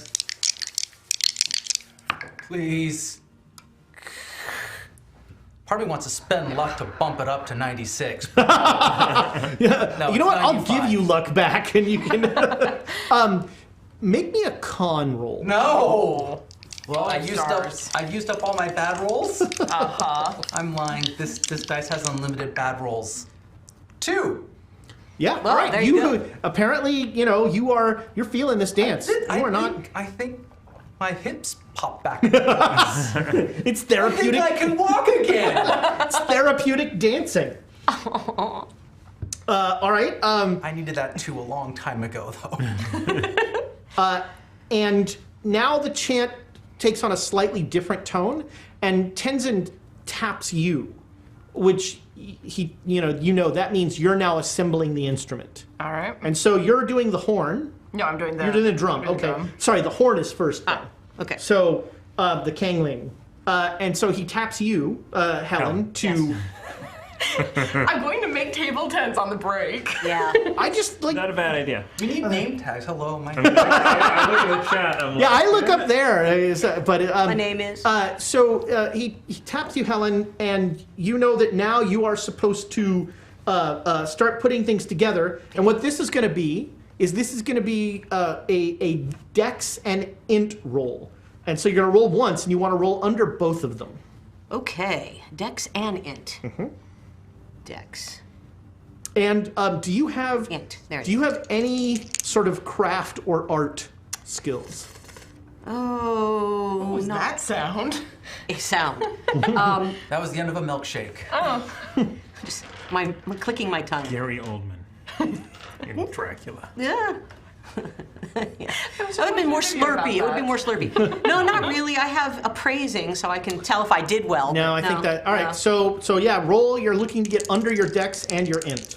Please. Part of me wants to spend luck to bump it up to 96. No, You it's know what? I'll 95. give you luck back, and you can make me a con roll. No. Well, I stars. used up all my bad rolls. Uh-huh. I'm lying. This dice has unlimited bad rolls. 2. Yeah, Well, right. there you go. Apparently, you're feeling this dance. You are not. I think my hips pop back. It's I think therapeutic. I can walk again. It's therapeutic dancing. All right. I needed that too a long time ago, though. And now the chant takes on a slightly different tone, and Tenzin taps you, which that means you're now assembling the instrument. All right. And so you're doing the horn. No, I'm doing the. You're doing the drum. I'm doing the Okay. drum. Sorry, the horn is first. Then. Okay. So the Kangling. And so he taps you, Helen, to. I'm going to make table tents on the break. Yeah. I just like. Not a bad idea. We need name tags. Hello, my I look at the chat. I'm Yeah, I look up there, but My name is. So he taps you, Helen, and you know that now you are supposed to start putting things together. And what this is going to be is a dex and int roll. And so you're going to roll once, and you want to roll under both of them. Okay. Dex and int. Mm-hmm. Dex. And do you have Int. There it do you have any sort of craft or art skills? Oh. What was that sound? A sound. That was the end of a milkshake. Just my clicking my tongue. Gary Oldman in Dracula. Yeah. It would have been more thinking about slurpy. It would be that. more slurpy. No, not really. I have appraising, so I can tell if I did well. No, I think that. All right, so yeah, roll. You're looking to get under your dex and your int.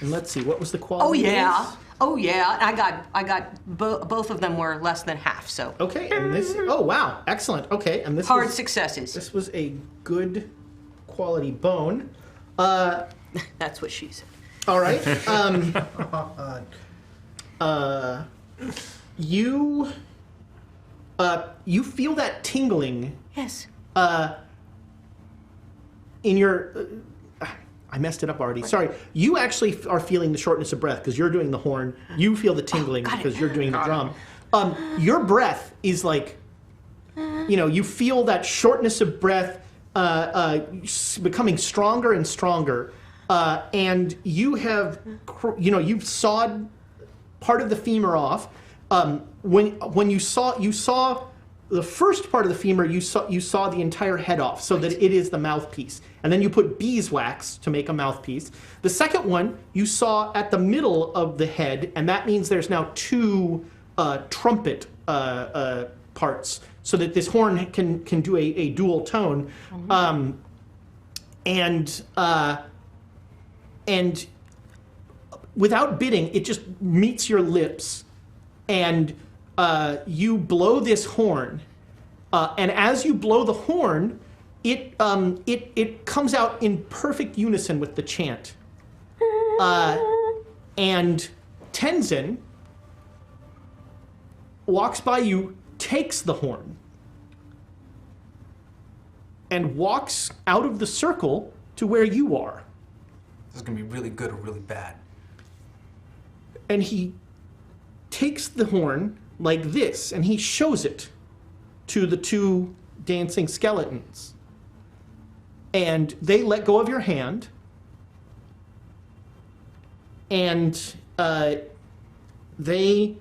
And let's see, what was the quality? Oh yeah. of these? Oh yeah. I got both of them were less than half. So Okay, and this. Oh wow, excellent. Okay, and this hard was, successes. This was a good quality bone. That's what she said. All right. You feel that tingling Yes. in your. I messed it up already. Sorry. You actually are feeling the shortness of breath because you're doing the horn. You feel the tingling got it. because you're doing the drum. Your breath is like, you feel that shortness of breath becoming stronger and stronger. And you have, you've sawed part of the femur off. When you saw the first part of the femur, you saw the entire head off, so that it is the mouthpiece. And then you put beeswax to make a mouthpiece. The second one, you saw at the middle of the head, and that means there's now 2 trumpet parts, so that this horn can do a dual tone. And without bidding, it just meets your lips, and you blow this horn. And as you blow the horn, it comes out in perfect unison with the chant. And Tenzin walks by you, takes the horn, and walks out of the circle to where you are. This is gonna be really good or really bad. And he takes the horn like this, and he shows it to the 2 dancing skeletons. And they let go of your hand, and they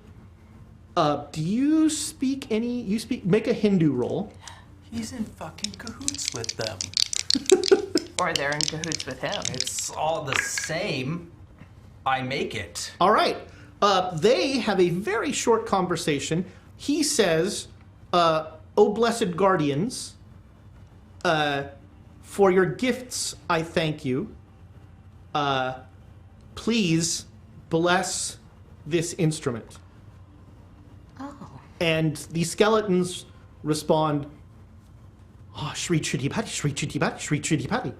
do you speak any? Make a Hindu roll. He's in fucking cahoots with them. Or they're in cahoots with him. It's all the same. I make it. All right. They have a very short conversation. He says, "O blessed guardians, for your gifts I thank you. Please bless this instrument." Oh. And the skeletons respond, "Oh, Shri Chitipati, Shri Chitipati, Shri Chitipati."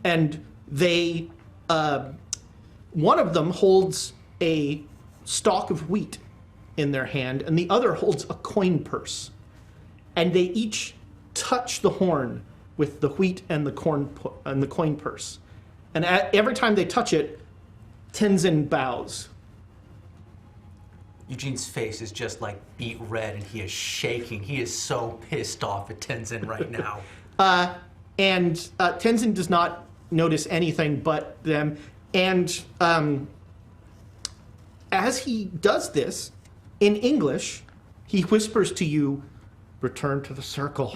And they, one of them holds a stalk of wheat in their hand, and the other holds a coin purse. And they each touch the horn with the wheat and the coin purse. And every time they touch it, Tenzin bows. Eugene's face is just like beet red, and he is shaking. He is so pissed off at Tenzin right now. And Tenzin does not notice anything but them. And as he does this, in English, he whispers to you, "Return to the circle.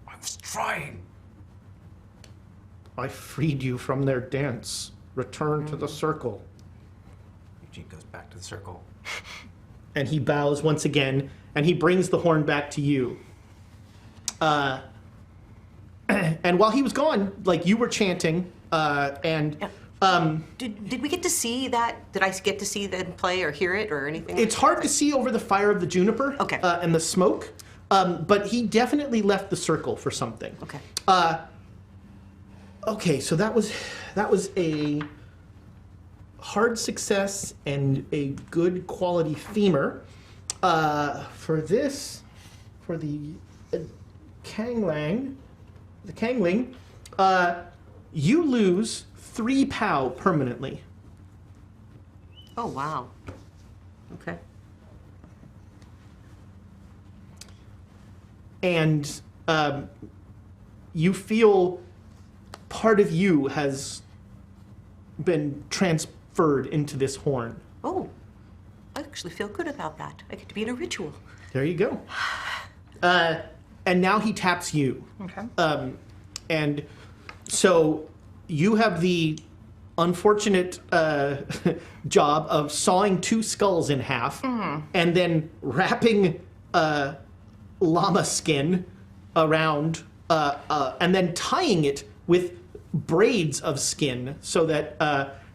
I was trying. I freed you from their dance. Return to the circle." Eugene goes back to the circle. And he bows once again, and he brings the horn back to you. And while he was gone, like, you were chanting, and Did we get to see that? Did I get to see them play or hear it or anything? it's hard to see over the fire of the juniper Okay. And the smoke, but he definitely left the circle for something. Okay. Okay, so that was a hard success and a good quality femur. For the Kangling, you lose 3 POW permanently. Oh, wow. Okay. And you feel part of you has been transferred into this horn. Oh, I actually feel good about that. I get to be in a ritual. There you go. And now he taps you. Okay. And so you have the unfortunate job of sawing 2 skulls in half and then wrapping llama skin around and then tying it with braids of skin so that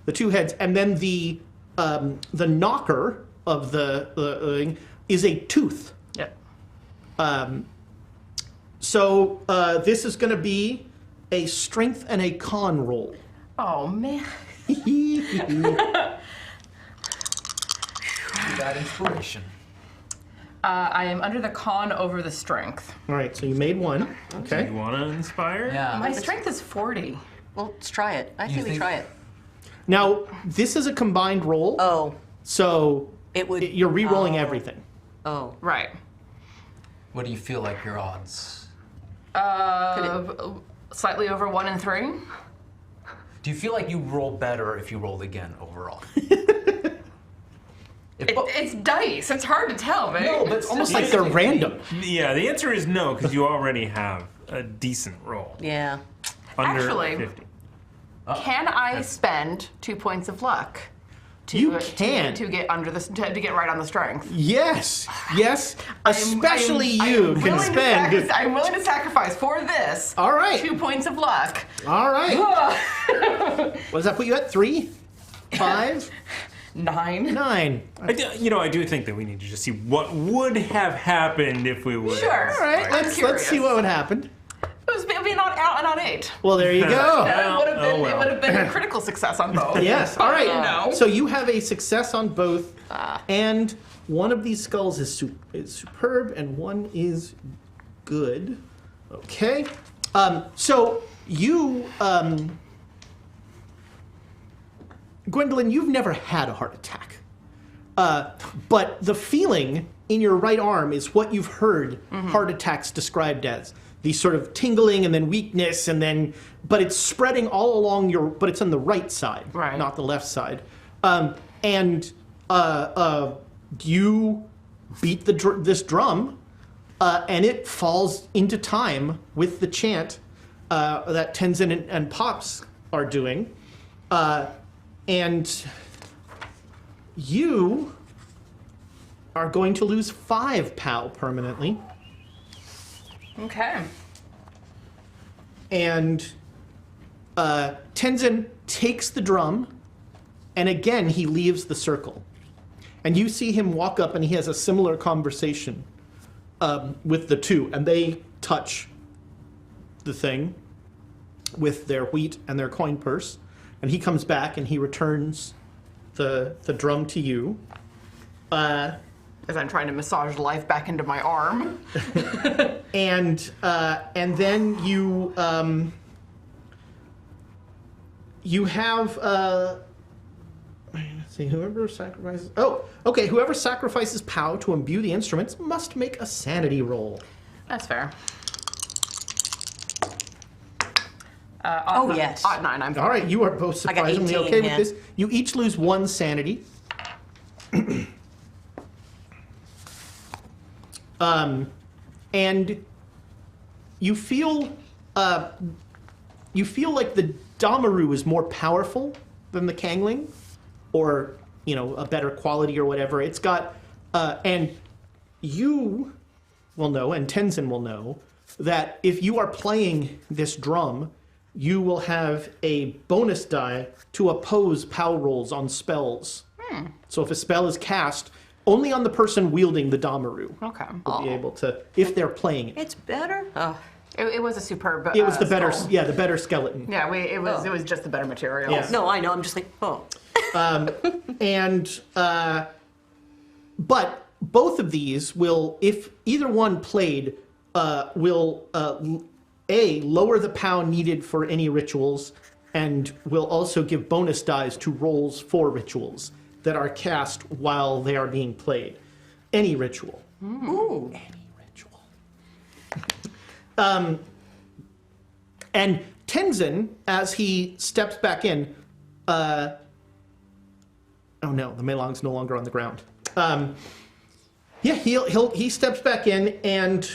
the 2 heads, and then the knocker of the thing is a tooth. Yep. So this is going to be a strength and a con roll. Oh, man. That inspiration. I am under the con over the strength. All right, so you made 1. You Okay. want to inspire? Yeah. My strength is 40. Well, let's try it. I say we think- try it. Now, this is a combined roll, Oh, so it would. you're re-rolling Oh. everything. Oh. Right. What do you feel like your odds? Slightly over 1 and 3. Do you feel like you roll better if you rolled again overall? It's dice. It's hard to tell, man. No, but It's almost like they're random. Yeah, the answer is no, because you already have a decent roll. Yeah. Under Actually, 50. Can I spend 2 points of luck? You can. To get under the to get right on the strength. Yes, especially you can spend. I'm willing to sacrifice for this. All right. 2 points of luck. All right. What does that put you at? 3, 5, 9. 9. I do think that we need to just see what would have happened if we would. Sure. All right, let's see what would happen. It would be an 8. Well, there you go. It would have been a critical success on both. Yes. All right. You know. So you have a success on both, and one of these skulls is superb, and one is good. Okay. So you, Gwendolyn, you've never had a heart attack, but the feeling in your right arm is what you've heard heart attacks described as. These sort of tingling and then weakness but it's spreading all along but it's on the right side, right, not the left side. And you beat this drum, and it falls into time with the chant that Tenzin and Pops are doing. And you are going to lose 5 POW permanently. Okay. And Tenzin takes the drum, and again he leaves the circle. And you see him walk up, and he has a similar conversation with the two, and they touch the thing with their wheat and their coin purse. And he comes back, and he returns the drum to you. As I'm trying to massage life back into my arm. And then you have let's see, whoever sacrifices. Oh, okay. Whoever sacrifices POW to imbue the instruments must make a sanity roll. That's fair. Yes. 9. I'm fine. All right, you are both I got surprisingly 18, okay yeah. with this. You each lose 1 sanity. And you feel like the Damaru is more powerful than the Kangling, or a better quality or whatever. It's got, and you will know, and Tenzin will know, that if you are playing this drum, you will have a bonus die to oppose POW rolls on spells. So if a spell is cast, only on the person wielding the Damaru Okay. will be able to, if they're playing it. It's better. Oh. It was a superb. It was the better, skull. the better skeleton. Yeah, it was just the better materials. Yeah. No, I know. I'm just like, oh. But both of these will, if either one played, will lower the POW needed for any rituals, and will also give bonus dies to rolls for rituals that are cast while they are being played. Any ritual. Ooh. Any ritual. And Tenzin, as he steps back in, oh no, the Melong's no longer on the ground. He steps back in, and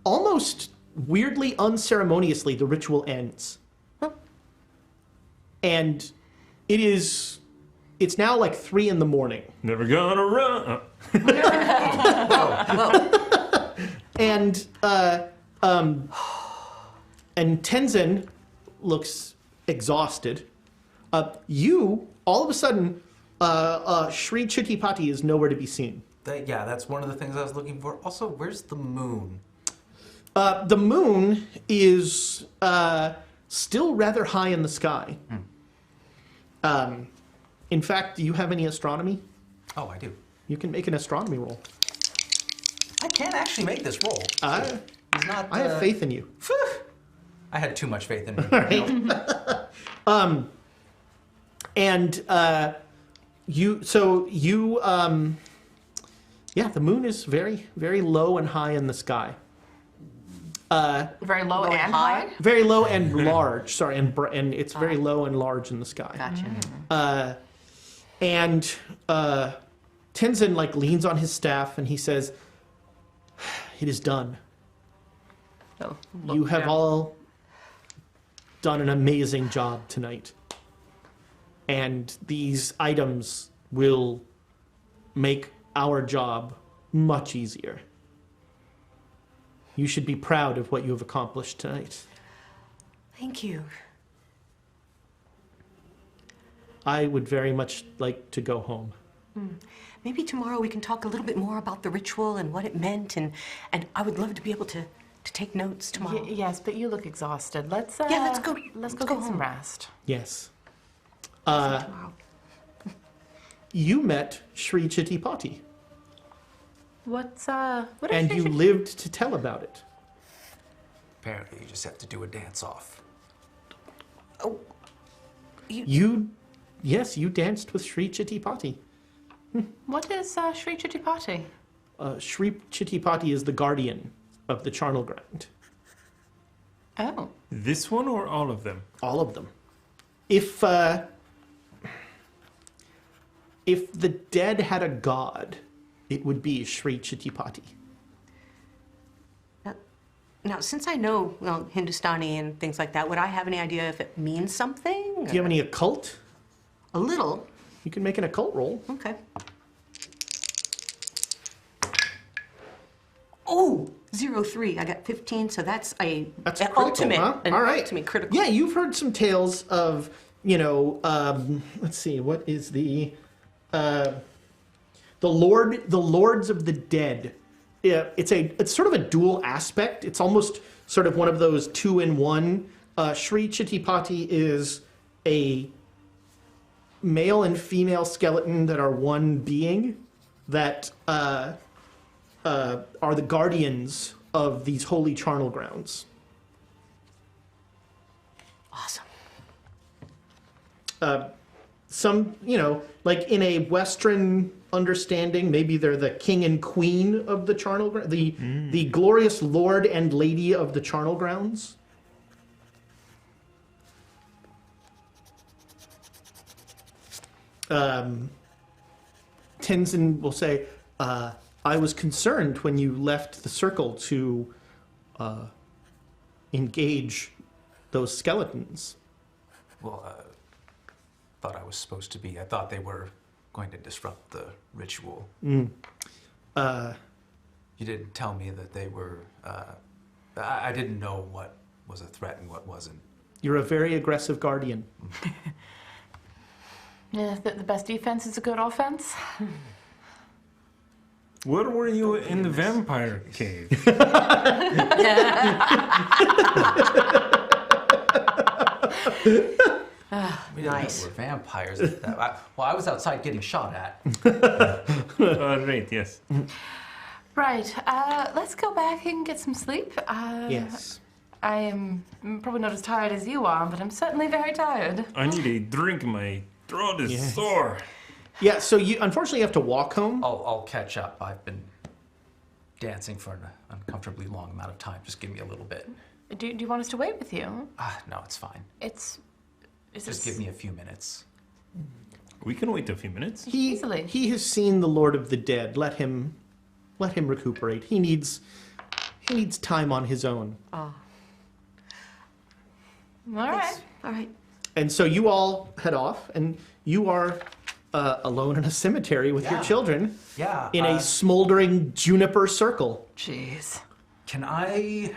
almost weirdly unceremoniously, the ritual ends. And it's now like 3 a.m. Never gonna run. And Tenzin looks exhausted. You, all of a sudden, Shri Chittipati is nowhere to be seen. That's one of the things I was looking for. Also, where's the moon? The moon is still rather high in the sky. In fact, do you have any astronomy? Oh, I do. You can make an astronomy roll. I can actually make this roll. I Not, have faith in you. I had too much faith in me. The moon is very, very low and high in the sky. Very low and high. Very low and large. Sorry, and it's very low and large in the sky. Gotcha. Tenzin like leans on his staff and he says, "It is done. Oh, You have yeah. all done an amazing job tonight. And these items will make our job much easier. You should be proud of what you have accomplished tonight. Thank you. I would very much like to go home." Maybe tomorrow we can talk a little bit more about the ritual and what it meant, and I would love to be able to take notes tomorrow. Yes, but you look exhausted. Let's Yeah, let's go. Let's Let's go go get some home. rest. Yes. Tomorrow. You met Sri Chittipati, What is and you lived to tell about it. Apparently, you just have to do a dance-off. Oh, Yes, you danced with Sri Chittipati. What is Sri Chittipati? Sri Chittipati is the guardian of the charnel ground. Oh. This one or all of them? All of them. If the dead had a god, it would be Sri Chittipati. now, since I know Hindustani and things like that, would I have any idea if it means something? Do you have any occult? A little. You can make an occult roll. Okay. Oh, 0-3. I got 15, so that's an That's critical, ultimate. huh? An All right. ultimate critical. Yeah, you've heard some tales of, let's see, what is the lords of the dead. Yeah, it's sort of a dual aspect. It's almost sort of one of those 2-in-1. Sri Chittipati is a male and female skeleton that are one being that are the guardians of these holy charnel grounds. Awesome. Some, like in a Western understanding, maybe they're the king and queen of the charnel ground, the glorious lord and lady of the charnel grounds. Tenzin will say, "I was concerned when you left the circle to engage those skeletons." Well, thought I was supposed to be. I thought they were going to disrupt the ritual. You didn't tell me that they were. I didn't know what was a threat and what wasn't. You're a very aggressive guardian. Yeah, the best defense is a good offense. Where were you in the vampire cave? We didn't Nice. know we were vampires. I was outside getting shot at. Right, yes. Right. Let's go back and get some sleep. Yes. I am probably not as tired as you are, but I'm certainly very tired. I need a drink. My throat is Yes. sore. Yeah, so you unfortunately have to walk home. I'll catch up. I've been dancing for an uncomfortably long amount of time. Just give me a little bit. Do you want us to wait with you? No, it's fine. Just give me a few minutes. We can wait a few minutes. Easily. He has seen the Lord of the Dead. Let him recuperate. He needs time on his own. All right. All right. And so you all head off, and you are alone in a cemetery with your Yeah. children Yeah. in a smoldering juniper circle. Jeez. Can I...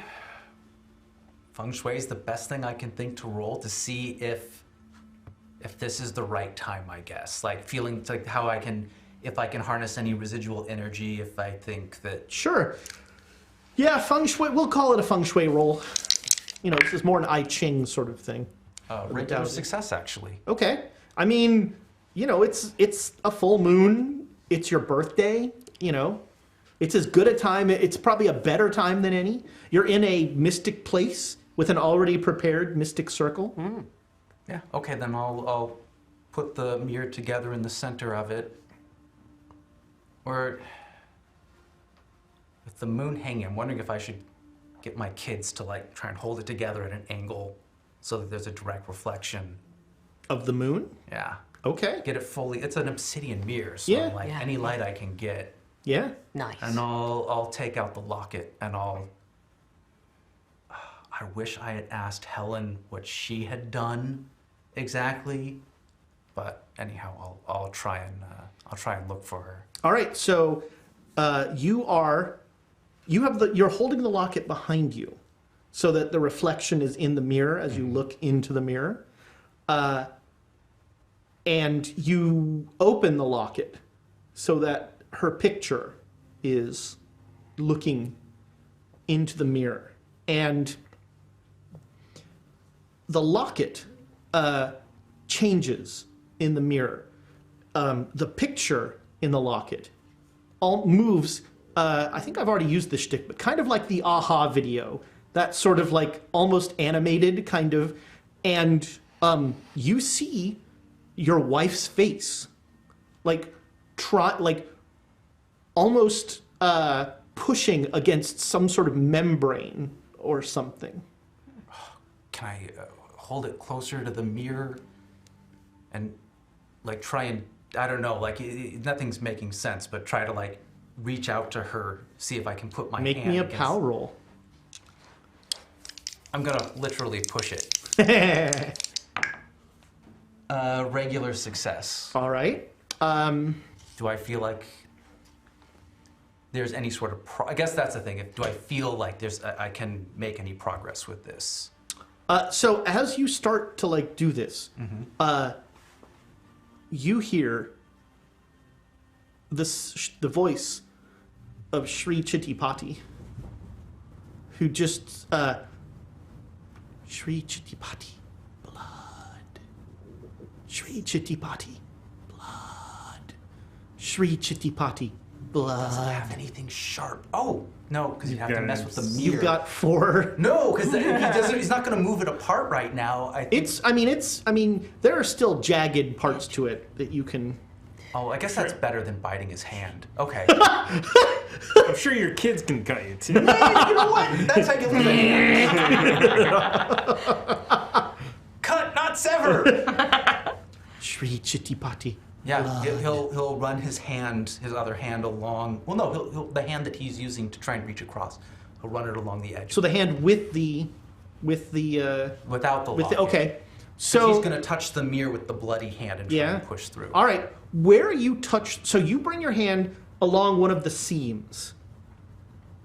Feng Shui is the best thing I can think to roll to see if this is the right time, I guess. Like feeling like how I can, if I can harness any residual energy, if I think that... Sure. Yeah, feng shui. We'll call it a feng shui roll. This is more an I Ching sort of thing. Regular Dowsing. success, actually. Okay. I mean, it's a full moon. It's your birthday. It's as good a time. It's probably a better time than any. You're in a mystic place with an already prepared mystic circle. Yeah, okay, then I'll put the mirror together in the center of it. Or with the moon hanging, I'm wondering if I should get my kids to try and hold it together at an angle so that there's a direct reflection. Of the moon? Yeah. Okay. Get it fully. It's an obsidian mirror, so Yeah. like Yeah. any light I can get. Yeah. Nice. And I'll take out the locket and I wish I had asked Helen what she had done exactly, but anyhow, I'll try and look for her. All right. So you're holding the locket behind you, so that the reflection is in the mirror as you look into the mirror, and you open the locket so that her picture is looking into the mirror, and the locket changes in the mirror. The picture in the locket all moves. I think I've already used this shtick, but kind of like the Aha video, that sort of like almost animated kind of, and you see your wife's face, like almost pushing against some sort of membrane or something. Can I hold it closer to the mirror and like try and, I don't know, like nothing's making sense, but try to like reach out to her, see if I can put my hand Make me a against... POW roll. I'm gonna literally push it. Regular success. All right. Do I feel like there's any sort of I guess that's the thing. Do I feel like I can make any progress with this? So as you start to like do this, you hear the voice of Shri Chittipati, who just Shri Chittipati, blood. Shri Chittipati, blood. Shri Chittipati, blood. Does it have anything sharp? Oh no, because you have to mess with the mirror. You've got 4. No, because he's not going to move it apart right now. I think. There are still jagged parts to it that you can. Oh, I guess that's better than biting his hand. Okay. I'm sure your kids can cut you too. You know what? That's how you lose a hand. Cut, not sever. Shri Chittipati. Yeah, he'll run his other hand along. Well, no, he'll the hand that he's using to try and reach across. He'll run it along the edge. So the hand with the Without the locket. okay. So So he's gonna touch the mirror with the bloody hand and try and push through. All right. Where you touch, so you bring your hand along one of the seams,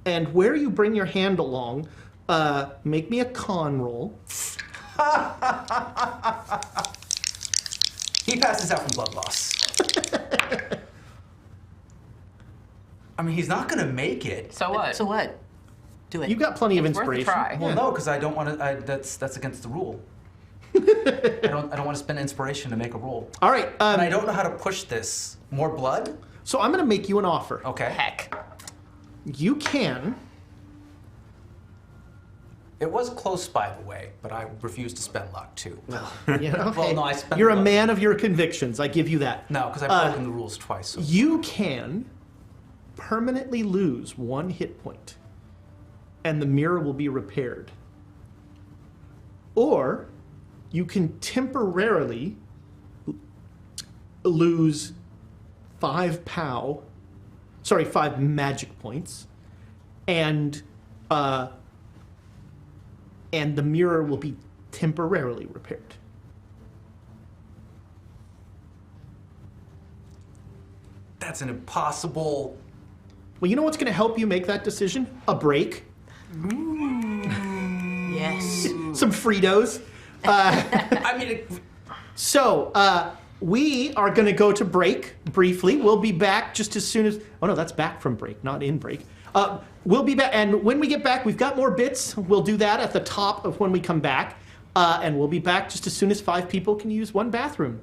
and where you bring your hand along, make me a con roll. He passes out from blood loss. I mean, he's not gonna make it. So what? So what? Do it. You've got plenty of It's worth a inspiration. try. Well, no, because I don't want to. That's against the rule. I don't want to spend inspiration to make a roll. All right. And I don't know how to push this. More blood? So I'm going to make you an offer. Okay. Heck. You can. It was close, by the way, but I refused to spend luck too. You know, Well, hey, no, I spent you're a luck. man of your convictions. I give you that. No, because I've broken the rules twice. So. You can permanently lose 1 hit point, and the mirror will be repaired. Or you can temporarily lose 5 magic points, and the mirror will be temporarily repaired. That's an impossible. Well, you know what's going to help you make that decision? A break. Yes. Some Fritos. I mean, So, we are going to go to break briefly. We'll be back just as soon as... Oh, no, that's back from break, not in break. We'll be back, and when we get back, we've got more bits. We'll do that at the top of when we come back. And we'll be back just as soon as 5 people can use 1 bathroom.